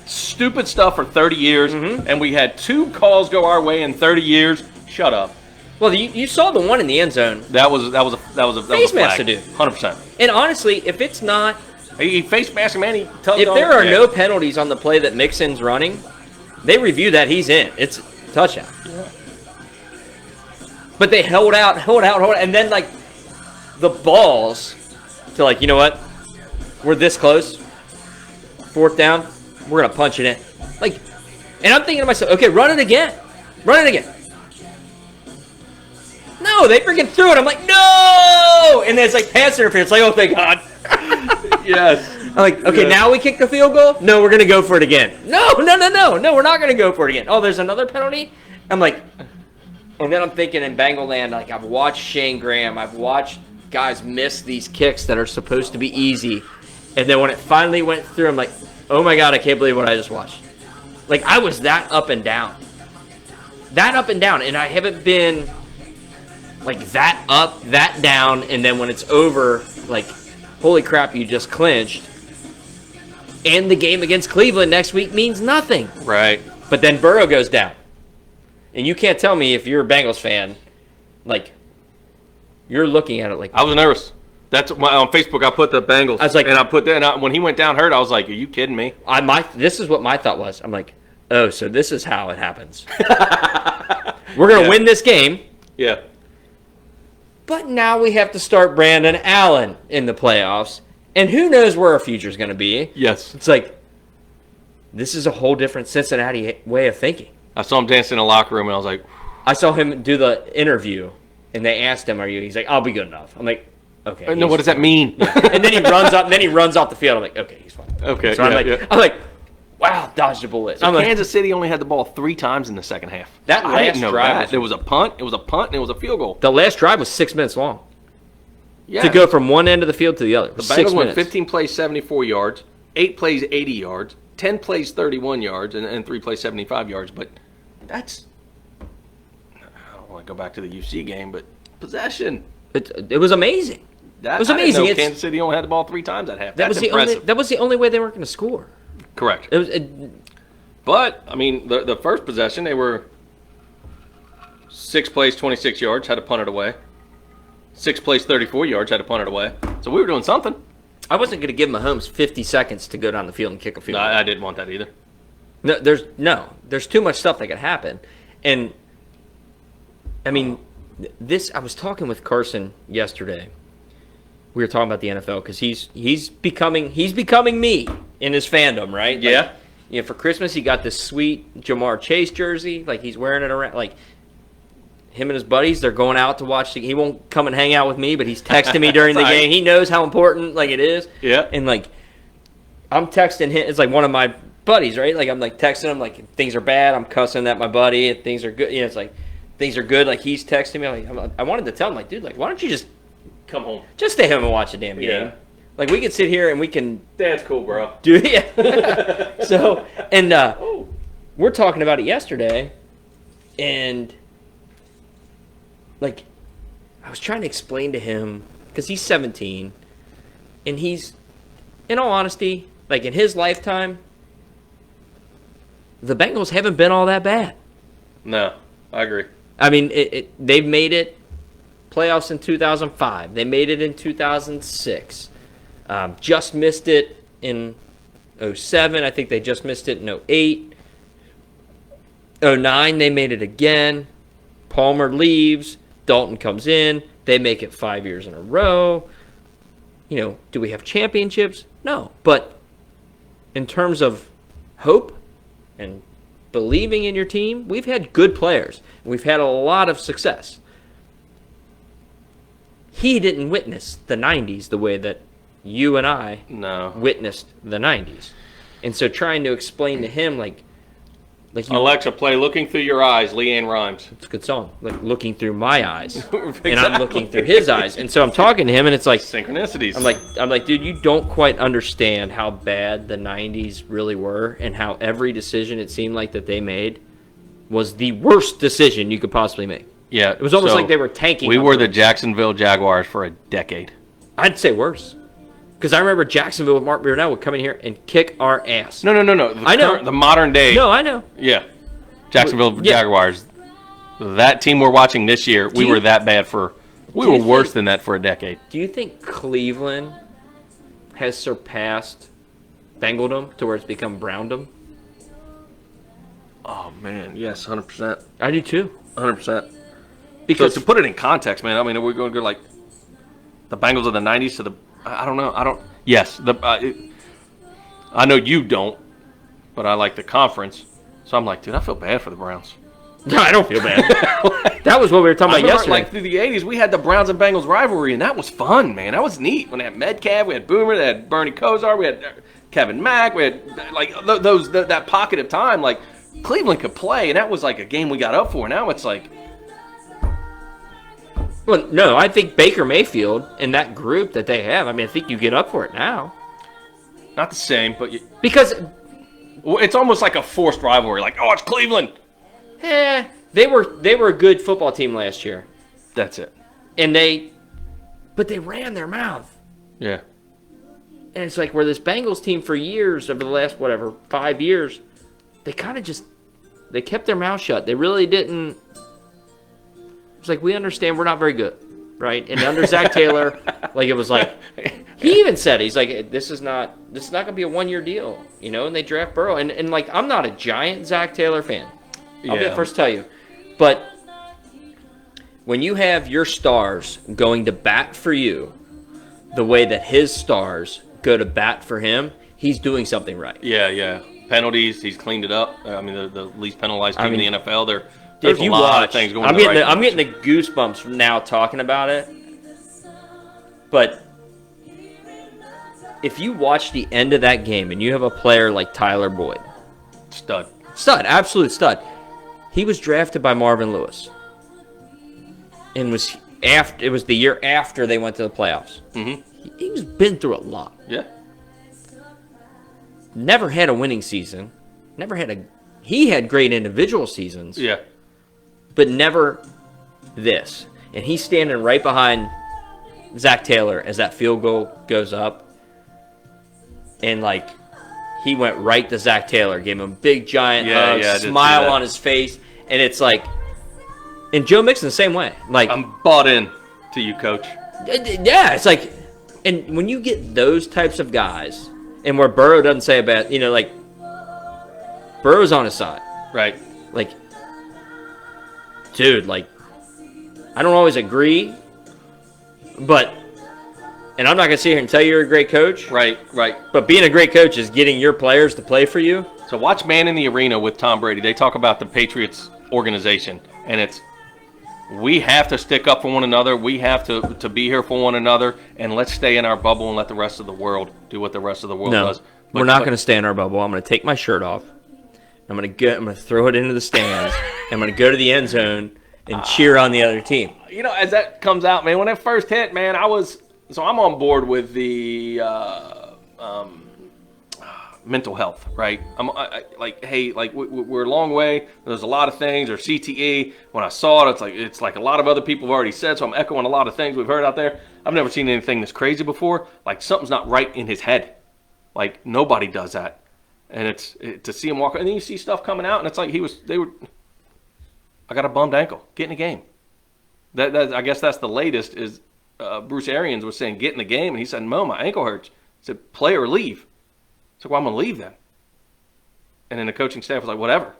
stupid stuff for 30 years, and we had 2 calls go our way in 30 years. Shut up. Well, you saw the one in the end zone. That was a Face mask flag. to do. 100%. And honestly, if it's not, He face masked him and he tugged if on there it. are Yeah. no penalties on the play that Mixon's running, they review that he's in. It's a touchdown. Yeah. But they held out, and then like the balls to like, you know what? We're this close. 4th down, we're gonna punch it in. Like, and I'm thinking to myself, okay, run it again. No, they freaking threw it. I'm like, no! And then it's like pass interference. Like, oh, thank God. Yes. I'm like, okay, Yes. now we kick the field goal? No, we're going to go for it again. No, we're not going to go for it again. Oh, there's another penalty? I'm like, and then I'm thinking in Bengal Land, like, I've watched Shane Graham. I've watched guys miss these kicks that are supposed to be easy. And then when it finally went through, I'm like, oh my God, I can't believe what I just watched. Like, I was that up and down. And I haven't been like that up, that down, and then when it's over, like, holy crap, you just clinched. And the game against Cleveland next week means nothing. Right. But then Burrow goes down. And you can't tell me if you're a Bengals fan, like, you're looking at it like, I was nervous. That's why on Facebook I put the Bengals. I was like- and I put that. And when he went down hurt, I was like, "Are you kidding me?" this is what my thought was. I'm like, oh, so this is how it happens. We're going to win this game. Yeah. But now we have to start Brandon Allen in the playoffs. And who knows where our future is going to be. Yes. It's like, this is a whole different Cincinnati way of thinking. I saw him dancing in the locker room, and I was like, I saw him do the interview, and they asked him, "Are you?" He's like, "I'll be good enough." I'm like, "Okay." "No, what does that mean?" And then he runs up. Then he runs off the field. I'm like, "Okay, he's fine." Okay, So I'm yeah, like, yeah. I'm like, wow, dodged a bullet. So I'm like, Kansas City only had the ball 3 times in the second half. That I didn't last know drive that. was- There was a punt, it was a punt, and it was a field goal. the last drive was 6 minutes long Yeah. to go from one end of the field to the other. The 6 Bengals went minutes. 15 plays, 74 yards, 8 plays, 80 yards, 10 plays, 31 yards, and 3 plays, 75 yards. But that's, I don't want to go back to the UC game, but possession. It was amazing. That, It was I didn't amazing. know It's- Kansas City only had the ball 3 times at half. That That's was the impressive. only way they weren't going to score. Correct. It was. But, I mean, the first possession, they were 6 plays, 26 yards, had to punt it away. 6 plays, 34 yards, had to punt it away. So we were doing something. I wasn't going to give Mahomes 50 seconds to go down the field and kick a field No, goal. I didn't want that either. There's too much stuff that could happen. And I mean, I was talking with Carson yesterday. We were talking about the NFL because he's becoming me in his fandom, right? Yeah. Like, you know, for Christmas he got this sweet Jamar Chase jersey, like he's wearing it around, like him and his buddies, they're going out to watch. He won't come and hang out with me, but he's texting me during the Right. game. He knows how important like it is. Yeah. And like I'm texting him. It's like one of my buddies, right? Like I'm like texting him like if things are bad, I'm cussing at my buddy. If things are good, you know, it's like things are good. Like he's texting me. I wanted to tell him like, dude, like why don't you just Come home. stay home and watch a damn game? Yeah. Like we could sit here and we can That's cool, bro. do it. So and we're talking about it yesterday, and like I was trying to explain to him because he's 17, and he's, in all honesty, like in his lifetime, the Bengals haven't been all that bad. No, I agree. I mean, they've made it playoffs in 2005. They made it in 2006. Just missed it in 07. I think they just missed it in 08. 09, they made it again. Palmer leaves, Dalton comes in, they make it 5 years in a row. You know, do we have championships? No. But in terms of hope and believing in your team, we've had good players. We've had a lot of success. He didn't witness the 90s the way that you and I witnessed the 90s. And so trying to explain to him, like you, Alexa, play Looking Through Your Eyes, Leanne Rimes. It's a good song. Like looking through my eyes. Exactly. And I'm looking through his eyes. And so I'm talking to him, and it's like synchronicities. I'm like, dude, you don't quite understand how bad the 90s really were and how every decision it seemed like that they made was the worst decision you could possibly make. Yeah. It was almost like they were tanking. We were the Jacksonville Jaguars for a decade. I'd say worse. Because I remember Jacksonville with Mark Burnell would come in here and kick our ass. No. I know. The modern day. No, I know. Yeah. Jacksonville Jaguars. That team we're watching this year, we were that bad for... We were worse than that for a decade. Do you think Cleveland has surpassed Bengaldom to where it's become Browndom? Oh, man. Yes, 100%. I do too. 100%. Because so to put it in context, man, I mean, are we going to go like the Bengals of the 90s to the... I don't know. Yes. I know you don't, but I like the conference. So I'm like, dude, I feel bad for the Browns. No, I don't feel bad. That was what we were talking about yesterday. Like through the 80s, we had the Browns and Bengals rivalry, and that was fun, man. That was neat. When they had Metcalf, we had Boomer, they had Bernie Kosar, we had Kevin Mack, we had like that pocket of time. Like Cleveland could play, and that was like a game we got up for. Now it's like... Well, no, I think Baker Mayfield and that group that they have, I mean, I think you get up for it now. Not the same, but... Because... It's almost like a forced rivalry. Like, oh, it's Cleveland. They were a good football team last year. That's it. But they ran their mouth. Yeah. And it's like where this Bengals team for years, over the last, 5 years, they kind of just... They kept their mouth shut. They really didn't... It's like, we understand we're not very good, right? And under Zach Taylor, like, it was like, he even said, he's like, this is not going to be a one-year deal, you know? And they draft Burrow. And like, I'm not a giant Zach Taylor fan. I'll be the first to tell you. But when you have your stars going to bat for you the way that his stars go to bat for him, he's doing something right. Yeah. Penalties, he's cleaned it up. I mean, the least penalized team in the NFL. There's a lot of things going on. I'm getting the goosebumps from now talking about it. But if you watch the end of that game and you have a player like Tyler Boyd, stud, absolute stud. He was drafted by Marvin Lewis, and it was the year after they went to the playoffs. Mm-hmm. He's been through a lot. Yeah. Never had a winning season. He had great individual seasons. Yeah. But never this. And he's standing right behind Zach Taylor as that field goal goes up. And, like, he went right to Zach Taylor, gave him a big, giant hug, smile on his face. And it's like, and Joe Mixon the same way. Like, I'm bought in to you, coach. Yeah, it's like, and when you get those types of guys, and where Burrow doesn't say a bad, like, Burrow's on his side. Right. Like, dude, like, I don't always agree, but, and I'm not going to sit here and tell you you're a great coach. Right. But being a great coach is getting your players to play for you. So watch Man in the Arena with Tom Brady. They talk about the Patriots organization, and it's, we have to stick up for one another. We have to be here for one another, and let's stay in our bubble and let the rest of the world do what the rest of the world does. We're not going to stay in our bubble. I'm going to take my shirt off. I'm going to throw it into the stands. I'm going to go to the end zone and cheer on the other team. You know, as that comes out, man, when it first hit, man, I'm on board with the mental health, right? We're a long way. There's a lot of things. There's CTE. When I saw it, it's like a lot of other people have already said, so I'm echoing a lot of things we've heard out there. I've never seen anything this crazy before. Like, something's not right in his head. Like, nobody does that. And to see him walk, and then you see stuff coming out, and it's like I got a bummed ankle. Get in the game. I guess that's the latest is Bruce Arians was saying, get in the game, and he said, no, my ankle hurts. He said, play or leave. So, well, I'm going to leave then. And then the coaching staff was like, whatever.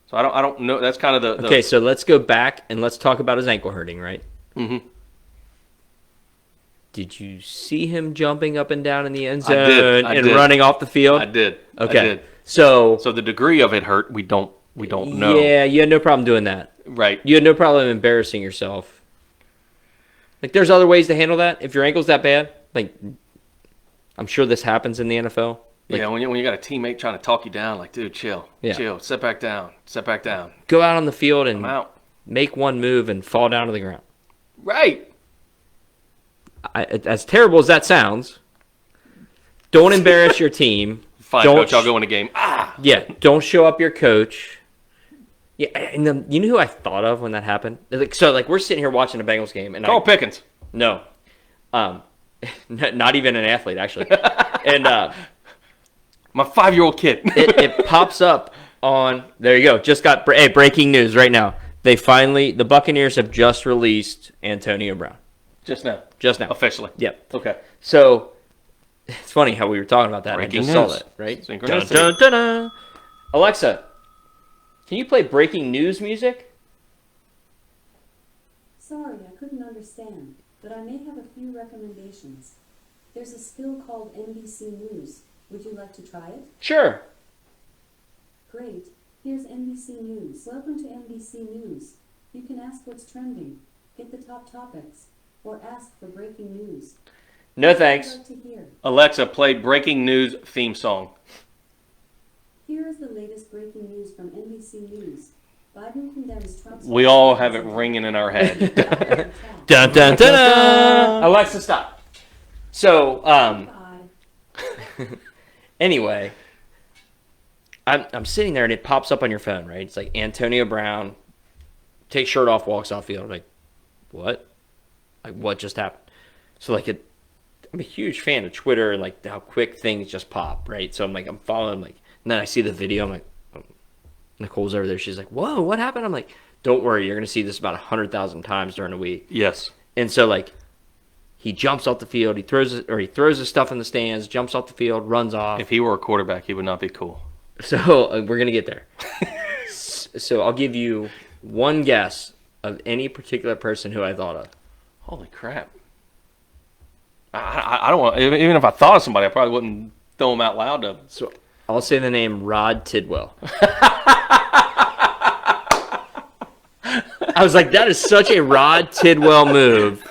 So I don't know. That's kind of the Okay, so let's go back and let's talk about his ankle hurting, right? Mm-hmm. Did you see him jumping up and down in the end I zone did. and running off the field? I did. Okay. I did. So the degree of it hurt, we don't know. Yeah, you had no problem doing that. Right. You had no problem embarrassing yourself. Like, there's other ways to handle that. If your ankle's that bad, like, I'm sure this happens in the NFL. Like, Yeah, when you got a teammate trying to talk you down, like, dude, chill, chill, sit back down. Go out on the field I'm and out. make one move and fall down to the ground. Right. As terrible as that sounds, don't embarrass your team. Fine, Don't coach, I'll go in a game. Yeah, don't show up your coach. Yeah, and then, you know who I thought of when that happened? Like, we're sitting here watching a Bengals game, and Carl Pickens. No, not even an athlete actually. And My 5-year-old kid. it pops up on. There you go. Just got breaking news right now. The Buccaneers have just released Antonio Brown. Just now. Officially. Officially. Yep. Okay. So it's funny how we were talking about that. Breaking I just saw news. that, right? Synchronicity. Dun, dun, dun, dun. Alexa, can you play breaking news music? Sorry, I couldn't understand, but I may have a few recommendations. There's a skill called NBC News. Would you like to try it? Sure. Great. Here's NBC News. Welcome to NBC News. You can ask what's trending, get the top topics, or ask for breaking news. No What would thanks. you like to hear? Alexa, play breaking news theme song. Here is the latest breaking news from NBC News. Biden condemns Trump's... We all have it ringing in our head. Dun, dun, dun, dun. Alexa, stop. So, Bye. anyway, I'm sitting there and it pops up on your phone, right? It's like Antonio Brown takes shirt off, walks off field. I'm like, what? Like, what just happened? So, like, I'm a huge fan of Twitter and, like, how quick things just pop, right? So I'm following, like, and then I see the video. I'm like, oh. Nicole's over there. She's like, whoa, what happened? I'm like, don't worry. You're going to see this about 100,000 times during the week. Yes. And so, like, he jumps off the field. He throws his stuff in the stands, jumps off the field, runs off. If he were a quarterback, he would not be cool. So we're going to get there. So I'll give you one guess of any particular person who I thought of. Holy crap. I don't want, even if I thought of somebody, I probably wouldn't throw them out loud to. So I'll say the name Rod Tidwell. I was like, that is such a Rod Tidwell move.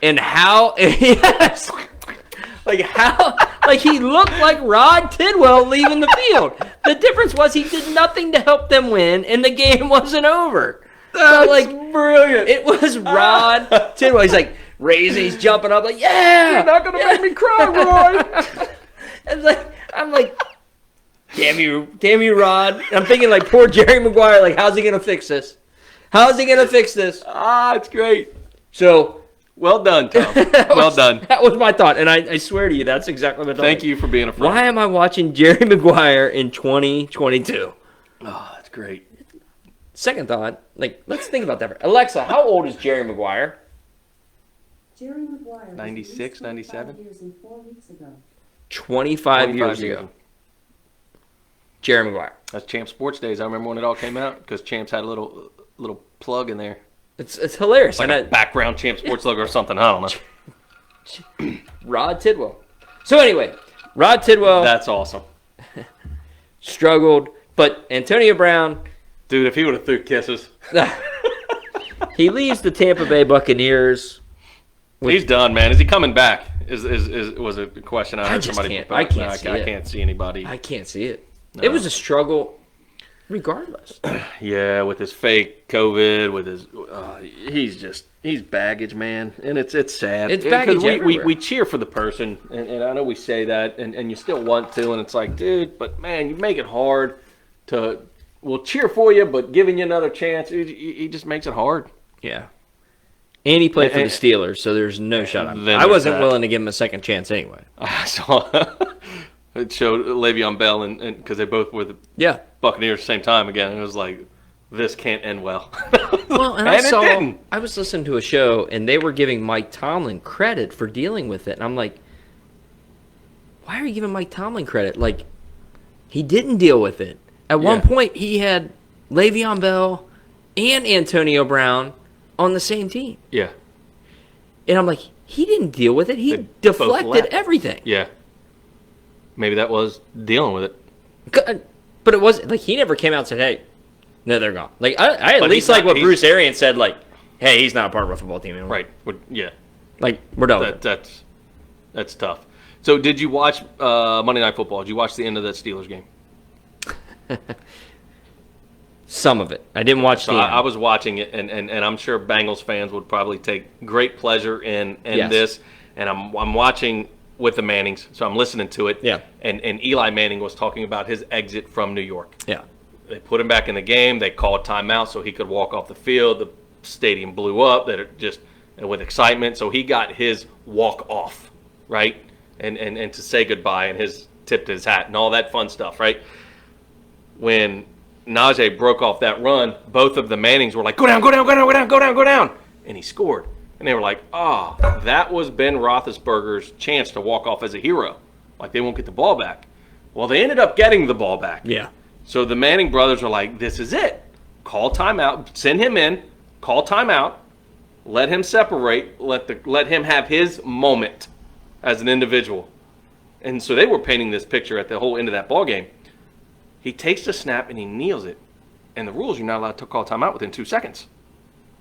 And how, yes, like he looked like Rod Tidwell leaving the field. The difference was he did nothing to help them win, and the game wasn't over. That's like brilliant. It was Rod Tidwell. He's like raising, he's jumping up, like, yeah. You're not going to make me cry, Roy. I'm like, damn you, Rod. And I'm thinking, like, poor Jerry Maguire, like, how's he gonna fix this? It's great. So, well done, Tom. Well done. That was my thought, and I swear to you, that's exactly what I thought. Thank you for being a friend. Why am I watching Jerry Maguire in 2022? Oh, that's great. Second thought, like, let's think about that. Alexa, how old is Jerry Maguire? Jerry Maguire was 96, 97? years and 4 weeks ago. 25 years ago. Jerry Maguire. That's Champ Sports Days. I remember when it all came out because Champs had a little plug in there. It's hilarious. Like a background Champ Sports logo or something. I don't know. Rod Tidwell. So anyway, Rod Tidwell. That's awesome. Struggled, but Antonio Brown. Dude, if he would have threw kisses. He leaves the Tampa Bay Buccaneers. He's done, man. Is he coming back? Was a question I heard somebody. I can't see anybody. I can't see it. No. It was a struggle, regardless. Yeah, with his fake COVID, with his he's baggage, man, and it's sad. It's baggage everywhere. We cheer for the person, and I know we say that, and you still want to, and it's like, dude, but man, you make it hard to. We'll cheer for you, but giving you another chance, he just makes it hard. Yeah. And he played for the Steelers, so there's no shot. I wasn't willing to give him a second chance anyway. I saw it showed Le'Veon Bell, and because they both were the Buccaneers at the same time again, and it was like, this can't end well. Well, and I was listening to a show, and they were giving Mike Tomlin credit for dealing with it, and I'm like, why are you giving Mike Tomlin credit? Like, he didn't deal with it. At one point, he had Le'Veon Bell and Antonio Brown on the same team. Yeah. And I'm like, he didn't deal with it. He They both deflected left. everything. Yeah. Maybe that was dealing with it. But it wasn't like he never came out and said, hey, no, they're gone. Like, I at But least he's like not- what Bruce Arians said, like, hey, he's not a part of a football team anymore. Right. Yeah. Like, we're done with it. That's tough. So did you watch Monday Night Football? Did you watch the end of that Steelers game? Some of it. I didn't watch So the I was watching it, and I'm sure Bengals fans would probably take great pleasure in Yes. this. And I'm watching with the Mannings, so I'm listening to it. Yeah. And Eli Manning was talking about his exit from New York. Yeah. They put him back in the game. They called timeout so he could walk off the field. The stadium blew up with excitement. So he got his walk off, right? And to say goodbye, and his tipped his hat and all that fun stuff, right? When Najee broke off that run, both of the Mannings were like, go down, go down, go down, go down, go down, go down. And he scored. And they were like, that was Ben Roethlisberger's chance to walk off as a hero. Like, they won't get the ball back. Well, they ended up getting the ball back. Yeah. So the Manning brothers are like, this is it. Call timeout. Send him in. Call timeout. Let him separate. Let him have his moment as an individual. And so they were painting this picture at the whole end of that ball game. He takes the snap and he kneels it. And the rules, you're not allowed to call timeout within 2 seconds.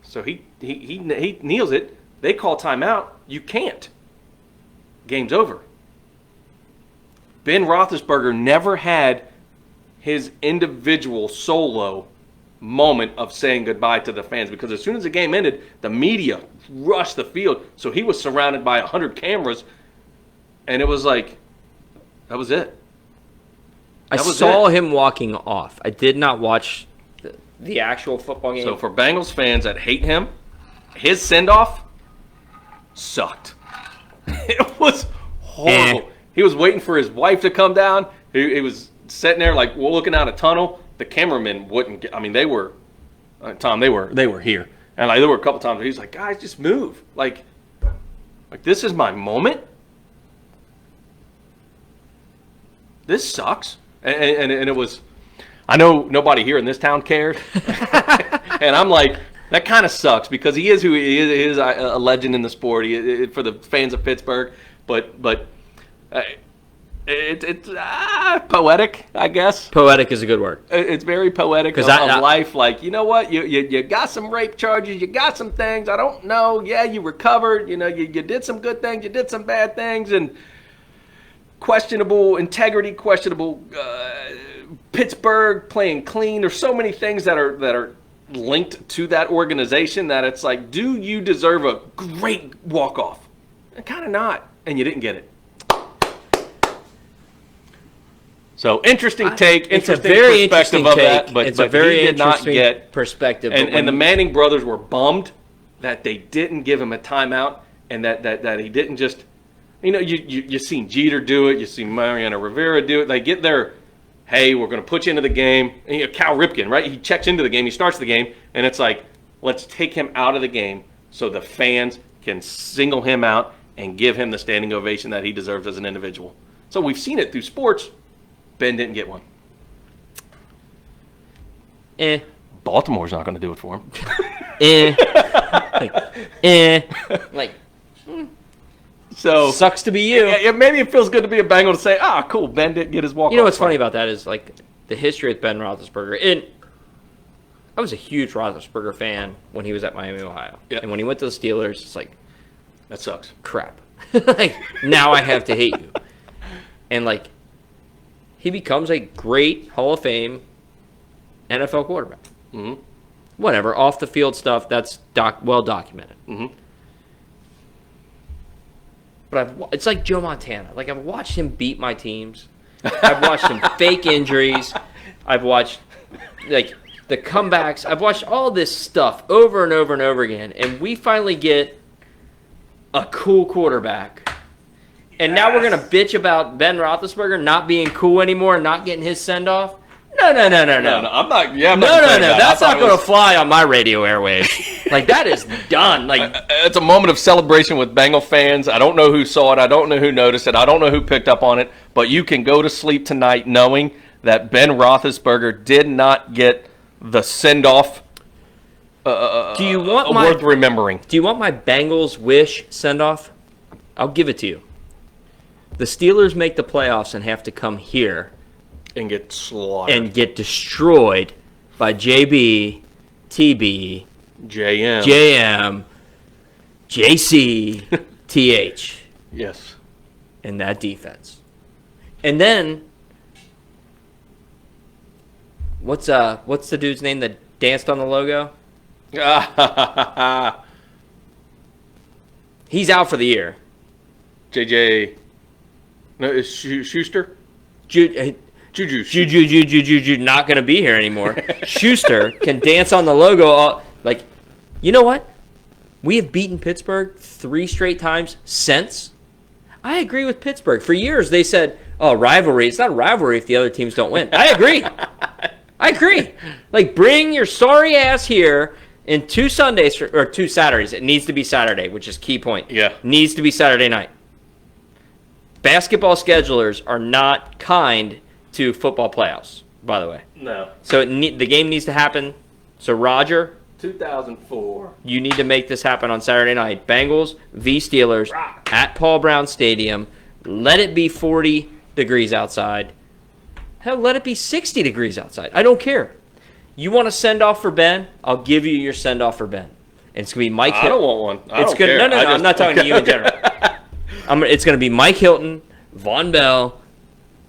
So he kneels it. They call timeout. You can't. Game's over. Ben Roethlisberger never had his individual solo moment of saying goodbye to the fans, because as soon as the game ended, the media rushed the field. So he was surrounded by 100 cameras, and it was like, that was it. I saw him walking off. I did not watch the actual football game. So for Bengals fans that hate him, his send-off sucked. It was horrible. He was waiting for his wife to come down. He was sitting there like looking out a tunnel. The cameramen wouldn't get, I mean, they were, Tom, they were here. And like there were a couple times where he's like, guys, just move. Like this is my moment. This sucks. And it was, I know nobody here in this town cared. And I'm like, that kind of sucks, because he is who he is. He is a legend in the sport for the fans of Pittsburgh. But it's poetic, I guess. Poetic is a good word. It's very poetic of life. Like, you know what? You got some rape charges. You got some things. I don't know. Yeah, you recovered. You know, you did some good things. You did some bad things. And questionable integrity, questionable Pittsburgh playing clean. There's so many things that are linked to that organization that it's like, do you deserve a great walk-off? Kind of not. And you didn't get it. So interesting take, It's a interesting very perspective interesting of take. that, but It's a very he did not interesting get perspective. And the Manning brothers were bummed that they didn't give him a timeout, and that he didn't just, you know, you seen Jeter do it, you see Mariano Rivera do it. They get their, hey, we're going to put you into the game. And, you know, Cal Ripken, right? He checks into the game, he starts the game, and it's like, let's take him out of the game so the fans can single him out and give him the standing ovation that he deserves as an individual. So we've seen it through sports. Ben didn't get one. Baltimore's not going to do it for him. So sucks to be you. Yeah, maybe it feels good to be a Bengal to say, cool, Ben didn't get his walk. You know what's funny about that is, like, the history with Ben Roethlisberger. And I was a huge Roethlisberger fan when he was at Miami, Ohio. Yeah. And when he went to the Steelers, it's like, that sucks. Crap. Like, now I have to hate you. And, like, he becomes a great Hall of Fame NFL quarterback. Mm-hmm. Whatever, off the field stuff, that's well documented. Mm-hmm. But it's like Joe Montana. Like, I've watched him beat my teams. I've watched him fake injuries. I've watched, like, the comebacks. I've watched all this stuff over and over and over again. And we finally get a cool quarterback. And now we're going to bitch about Ben Roethlisberger not being cool anymore and not getting his send-off? No. I'm not. Yeah, I'm no. not saying that. That's not going to fly on my radio airwaves. Like, that is done. Like, it's a moment of celebration with Bengal fans. I don't know who saw it. I don't know who noticed it. I don't know who picked up on it. But you can go to sleep tonight knowing that Ben Roethlisberger did not get the send-off Do you want worth remembering. Do you want my Bengals wish send-off? I'll give it to you. The Steelers make the playoffs and have to come here And get slaughtered. and get destroyed by JB, TB, JM. JM, JC, TH Yes. in that defense. And then what's the dude's name that danced on the logo? He's out for the year. JJ. No, it's Schuster? Juju not going to be here anymore. Schuster can dance on the logo. You know what? We have beaten Pittsburgh 3 straight times since. I agree with Pittsburgh. For years, they said, oh, rivalry. It's not a rivalry if the other teams don't win. I agree. I agree. Bring your sorry ass here in 2 Sundays or 2 Saturdays. It needs to be Saturday, which is key point. Yeah. Needs to be Saturday night. Basketball schedulers are not kind to football playoffs, by the way. No. So the game needs to happen. So, Roger, 2004. you need to make this happen on Saturday night. Bengals v. Steelers at Paul Brown Stadium. Let it be 40 degrees outside. Hell, let it be 60 degrees outside. I don't care. You want to send off for Ben? I'll give you your send off for Ben. And it's going to be Mike I don't want one. I don't care. No, I'm not talking to you in general. It's going to be Mike Hilton, Von Bell,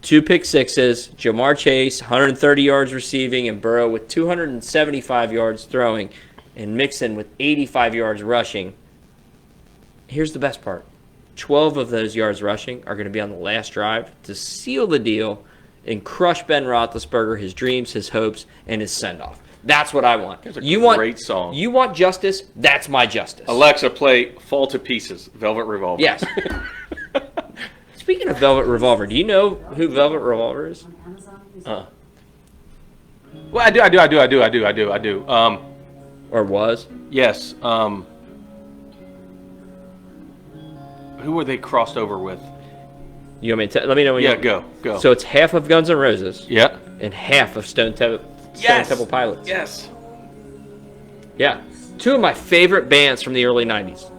2 pick sixes, Jamar Chase, 130 yards receiving, and Burrow with 275 yards throwing, and Mixon with 85 yards rushing. Here's the best part. 12 of those yards rushing are going to be on the last drive to seal the deal and crush Ben Roethlisberger, his dreams, his hopes, and his send-off. That's what I want. It's a You great song. You want justice? That's my justice. Alexa, play Fall to Pieces, Velvet Revolver. Yes. Speaking of Velvet Revolver, do you know who Velvet Revolver is? On Amazon Music. Well, I do. Or was? Yes. Who were they crossed over with? You want me to let me know when Yeah, you go. So it's half of Guns N' Roses Yeah. and half of Stone Temple Pilots. Yes. Yeah. 2 of my favorite bands from the early 90s.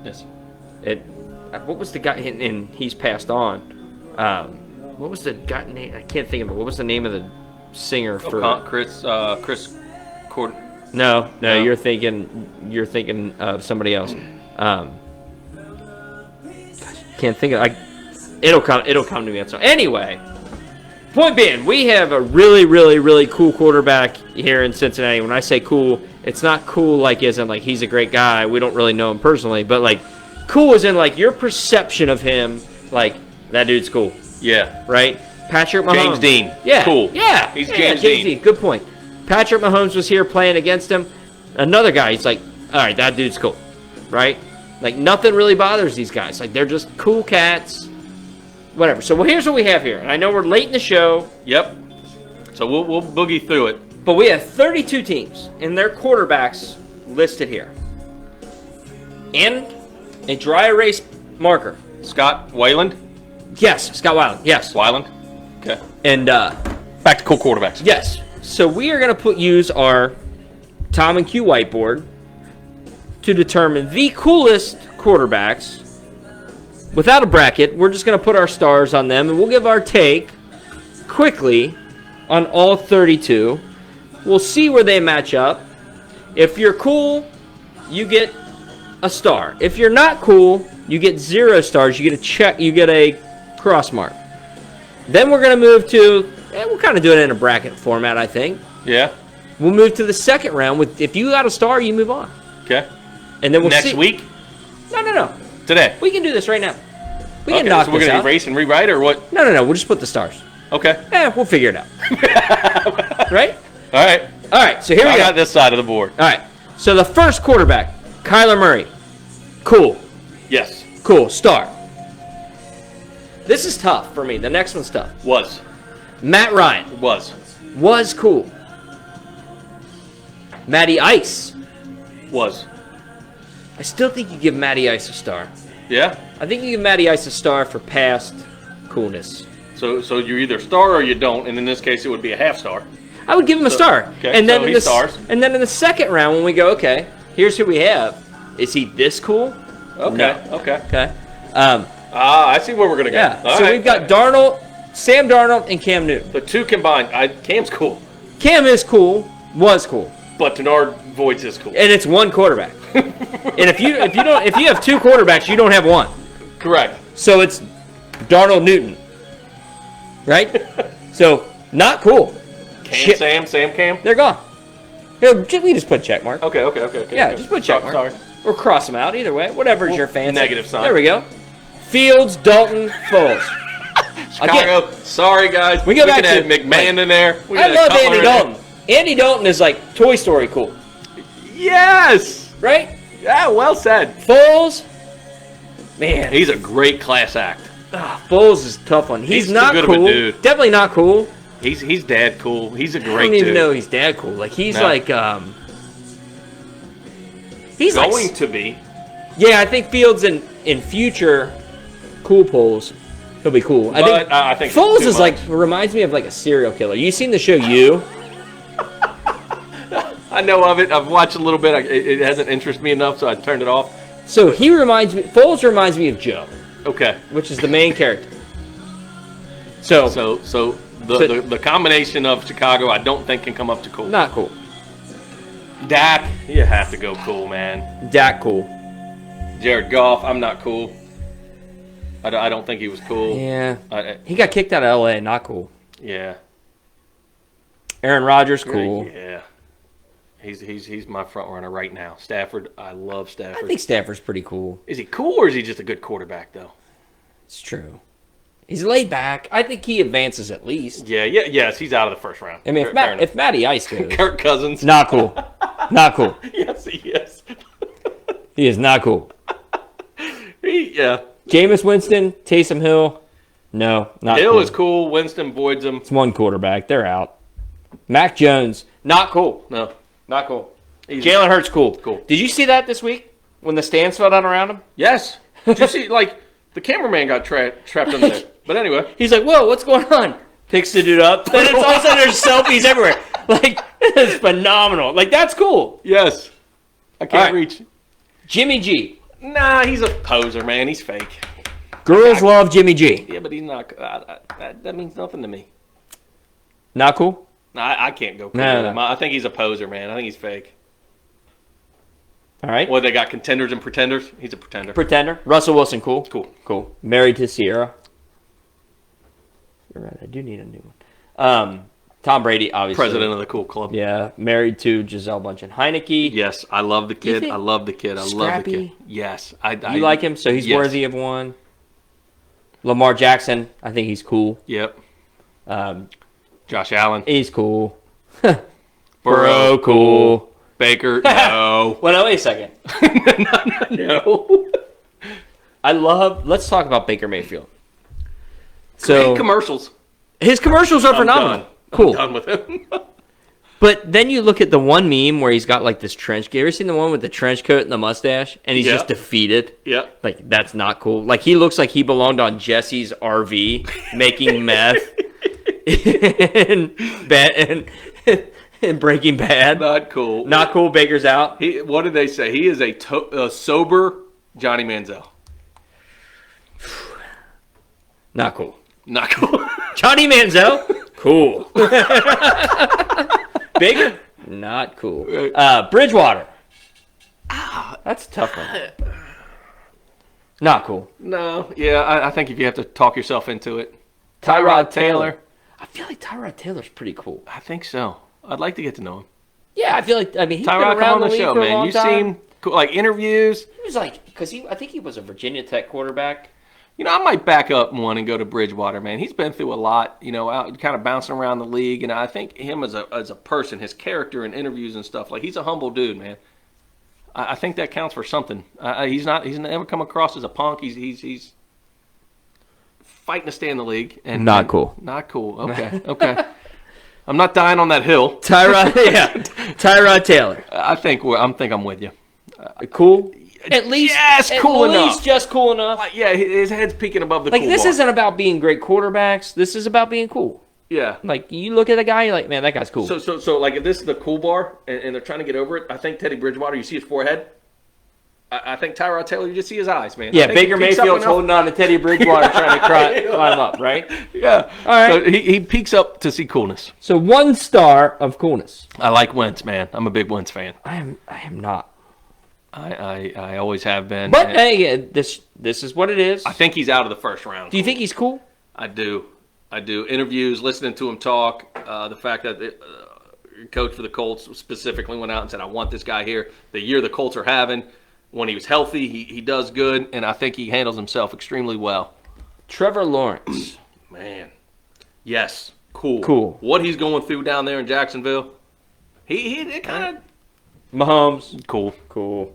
Yes. What was the guy, and he's passed on. What was the guy name? I can't think of it. What was the name of the singer for Chris Cord. No, you're thinking of somebody else. Can't think of. It'll come to me. So anyway, point being, we have a really, really, really cool quarterback here in Cincinnati. When I say cool, it's not cool as in he's a great guy. We don't really know him personally, but cool as in your perception of him. That dude's cool, Yeah. right? Patrick Mahomes. James Dean. Yeah. Cool. Yeah. He's yeah, James Dean. Good point. Patrick Mahomes was here playing against him. Another guy, he's all right, that dude's cool, right? Nothing really bothers these guys. They're just cool cats. Whatever. So here's what we have here. And I know we're late in the show. Yep. So we'll boogie through it. But we have 32 teams and their quarterbacks listed here. And a dry erase marker. Scott Weiland. Yes, Scott Weiland. Yes. Weiland. Okay. And Back to cool quarterbacks. yes. So we are going to use our Tom and Q whiteboard to determine the coolest quarterbacks. Without a bracket, we're just going to put our stars on them, and we'll give our take quickly on all 32. We'll see where they match up. If you're cool, you get a star. If you're not cool, you get 0 stars. You get a check. You get a cross mark. Then we're going to move to, we'll kind of do it in a bracket format, I think. Yeah. We'll move to the second round. If you got a star, you move on. Okay. And then we'll Next see. week? No. Today. We can do this right now. We Okay, can knock so we're this gonna out. erase and rewrite or what? No. We'll just put the stars. Okay. We'll figure it out. Right? All right. All right. So here we I go. got this side of the board. All right. So the first quarterback, Kyler Murray. Cool. Yes. Cool. Star. This is tough for me. The next one's tough. Was. Matt Ryan. Was cool. Matty Ice. Was. I still think you give Matty Ice a star. Yeah. I think you give Matty Ice a star for past coolness. So you're either star or you don't, and in this case it would be a half star. I would give him a star. Okay, And then so in he's the stars. and then in the second round, when we go, okay, here's who we have. Is he this cool? Okay. No. Okay. Okay. I see where we're gonna go. Yeah. All So right. we've got Darnold, Sam Darnold, and Cam Newton. the two combined. Cam's cool, Cam is cool. Was cool. but Denard Voids is cool. And it's one quarterback. And if you have two quarterbacks, you don't have one. Correct. So it's Darnold Newton. Right? So not cool. Shit. Sam Cam. They're gone. Here, we just put a check mark. Okay. Yeah, just put a check mark. Sorry. Or cross them out, either way. Whatever's your fancy. Negative sign. There we go. Fields, Dalton, Foles. Chicago. Again, sorry guys. We go back can add to- McMahon in there. We I can add love Cutler Andy in there. Dalton. Andy Dalton is like Toy Story cool. Yes. Right? Yeah. Well said. Foles, man, He's a great class act. Foles is a tough one. He's He's not too good of a cool. dude. Definitely not cool. He's dad cool. He's a I great don't even dude. know he's dad cool. Like he's No. like he's Going like, to be. yeah, I think Fields in future cool polls he'll be cool. But I think Foles it's too is like much. reminds me of like a serial killer. You seen the show You? I know of it. I've watched a little bit. It hasn't interested me enough, so I turned it off. So Foles reminds me of Joe, Okay. which is the main character. So So the combination of Chicago, I don't think can come up to cool. not cool. Dak, you have to go cool, man. Dak cool. Jared Goff, I'm not cool. I don't think he was cool. Yeah. I- He got kicked out of LA, not cool. yeah. Aaron Rodgers, cool. Yeah. He's my front runner right now. Stafford, I love Stafford. I think Stafford's pretty cool. Is he cool or is he just a good quarterback though? It's true. He's laid back. I think he advances at least. Yes, he's out of the first round. I mean, if Matty Ice goes, Kirk Cousins. not cool. Not cool. Yes, he is. He is not cool. Yeah. Jameis Winston, Taysom Hill, no, not Hill cool. is cool. Winston voids him. It's one quarterback. They're out. Mac Jones, not cool. No. Not cool. Easy. Jalen Hurts, cool. Cool. Did you see that this week when the stands fell down around him? Yes. Did you see, like, the cameraman got trapped under there. But anyway. He's like, whoa, what's going on? Picks the dude up. And it's all of a sudden there's selfies everywhere. Like, it's phenomenal. Like, that's cool. Yes. I can't All right. reach. Jimmy G. Nah, he's a poser, man. He's fake. Girls love Jimmy G. Yeah, but he's not. That means nothing to me. Not cool? Nah, I can't go cool No, with no. him. I think he's a poser, man. I think he's fake. All right. Well, they got contenders and pretenders. He's a pretender. Pretender. Russell Wilson, cool. Cool. Cool. Married to Sierra. You're right. I do need a new one. Tom Brady, obviously. President of the cool club. Yeah. Married to Giselle Bundchen Heineke. Yes, I love the You kid. think I love the kid. I love the Scrappy? kid. Yes, I You like him, so he's yes. worthy of one. Lamar Jackson, I think he's cool. Yep. Um, Josh Allen. he's cool. Burrow, cool. Baker, no. Well, no, wait a second. No. Let's talk about Baker Mayfield. So Great commercials. his commercials are I'm phenomenal. done. Cool. I'm done with him. But then you look at the one meme where he's got like this trench coat. You ever seen the one with the trench coat and the mustache? And he's Yeah. just defeated. Yep. Like, that's not cool. Like, he looks like he belonged on Jesse's RV making meth and Breaking Bad. Not cool. Not cool. Baker's out. What did they say? He is a sober Johnny Manziel. Not cool. Not cool. Johnny Manziel? Cool. Baker? Not cool. Bridgewater. That's a tough one. Not cool. No. Yeah, I think if you have to talk yourself into it. Tyrod Taylor. I feel like Tyrod Taylor's pretty cool. I think so. I'd like to get to know him. Yeah, I feel like, he's been Tyrod, around come on the the league show, for a man. long You time. seem cool. Like interviews. He was like, because I think he was a Virginia Tech quarterback. You know, I might back up one and go to Bridgewater, man. He's been through a lot, you know, out kind of bouncing around the league, and I think him as a person, his character in interviews and stuff, like he's a humble dude, man. I think that counts for something. He's never come across as a punk. He's fighting to stay in the league. And Not cool. Not cool. Okay, okay. I'm not dying on that hill. Tyrod Taylor. I'm with you. Cool. At least, yes, cool at enough. least just cool enough. Like, yeah, his head's peeking above the Like, cool this bar. isn't about being great quarterbacks. This is about being cool. Yeah. Like, you look at the guy, you're like, man, that guy's cool. So like if this is the cool bar and they're trying to get over it, I think Teddy Bridgewater, you see his forehead. I think Tyrod Taylor, you just see his eyes, man. Yeah, Baker Mayfield's holding on to Teddy Bridgewater trying to climb up, right? Yeah. All right. So he peeks up to see coolness. So 1 star of coolness. I like Wentz, man. I'm a big Wentz fan. I am not. I always have been. But hey, this is what it is. I think he's out of the first round. Do you think he's cool? I do. Interviews, listening to him talk, the fact that the coach for the Colts specifically went out and said, I want this guy here. The year the Colts are having, when he was healthy, he does good, and I think he handles himself extremely well. Trevor Lawrence. Man. Yes. Cool. Cool. What he's going through down there in Jacksonville, he kind of... Mahomes. Cool. Cool.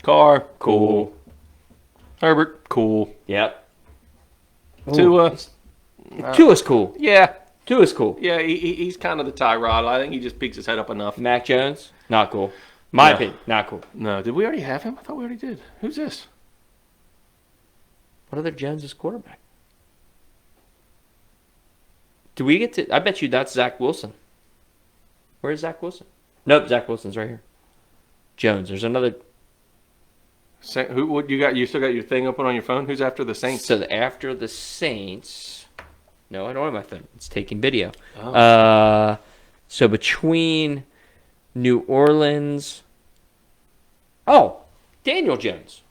Carr. Cool. Herbert. Cool. Yep. Tua's cool. Yeah. Tua's cool. Yeah, he's kind of the Tyrod. I think he just peeks his head up enough. Mac Jones. Not cool. My opinion. Not cool. No. Did we already have him? I thought we already did. Who's this? What other Jones is quarterback? Do we get to... I bet you that's Zach Wilson. Where's Zach Wilson? Nope, Zach Wilson's right here. Jones. There's another... What you got? You still got your thing open on your phone? Who's after the Saints? So after the Saints... No, I don't have my phone. It's taking video. Oh. So between New Orleans... Oh, Daniel Jones.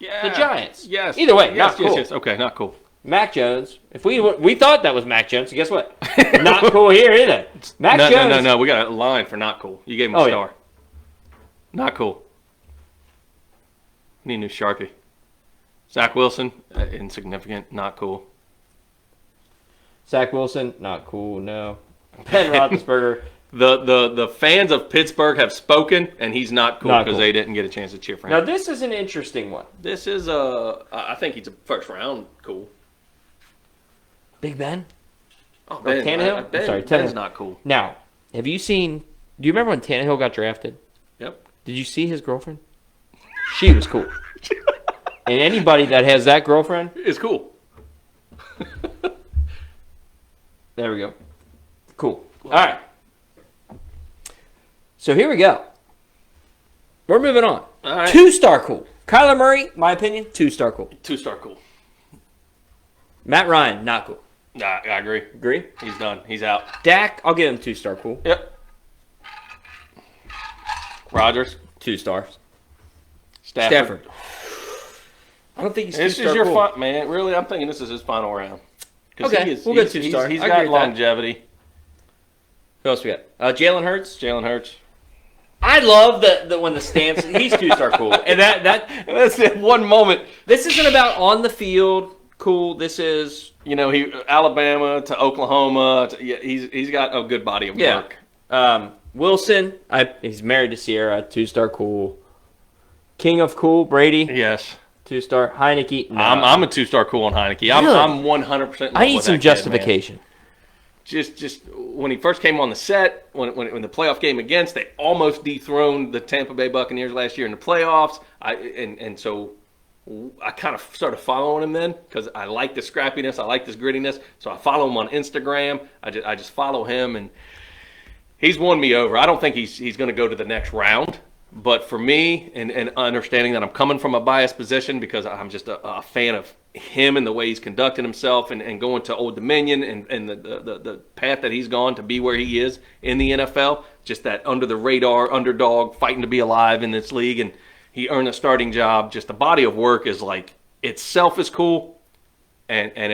Yeah. The Giants. Yes. Either way, yes, not cool. Yes. Okay, not cool. Mac Jones. If we thought that was Mac Jones, so guess what? Not cool here either. Mac Jones. No. We got a line for not cool. You gave him a star. Yeah. Not cool. Need a new Sharpie. Zach Wilson, insignificant, not cool. Zach Wilson, not cool, no. Ben Roethlisberger. The fans of Pittsburgh have spoken, and he's not cool because they didn't get a chance to cheer for him. Now, this is an interesting one. This is I think he's a first round cool. Big Ben? Oh, Ben. Tannehill? Ben's not cool. Now, have you seen... Do you remember when Tannehill got drafted? Yep. Did you see his girlfriend? She was cool. And anybody that has that girlfriend... is cool. There we go. Cool. All right. So here we go. We're moving on. All right. 2-star cool. Kyler Murray, my opinion, 2-star cool. 2-star cool. Matt Ryan, not cool. I agree. Agree? He's done. He's out. Dak, I'll give him 2-star cool. Yep. Rodgers, 2 stars. Stafford. I don't think he's 2-star This is your cool. man. Really, I'm thinking this is his final round. Okay, we'll go 2-star. He's I got agree with that. longevity. Who else we got? Jalen Hurts. Jalen Hurts. I love that when the stance. He's 2-star cool, and that's it. One moment. This isn't about on the field cool. This is he Alabama to Oklahoma. He's got a good body of work. Wilson. He's married to Sierra. 2-star cool. King of cool. Brady. Yes. 2-star. Heineke. No. I'm a 2-star cool on Heineke. Really? I'm 100%. I need some justification. Just when he first came on the set, when the playoff game against, they almost dethroned the Tampa Bay Buccaneers last year in the playoffs. So I kind of started following him then because I like the scrappiness, I like this grittiness. So I follow him on Instagram. I just follow him, and he's won me over. I don't think he's going to go to the next round. But for me, and understanding that I'm coming from a biased position because I'm just a fan of him and the way he's conducting himself and going to Old Dominion and the path that he's gone to be where he is in the NFL, just that under-the-radar underdog fighting to be alive in this league, and he earned a starting job. Just the body of work is itself is cool, and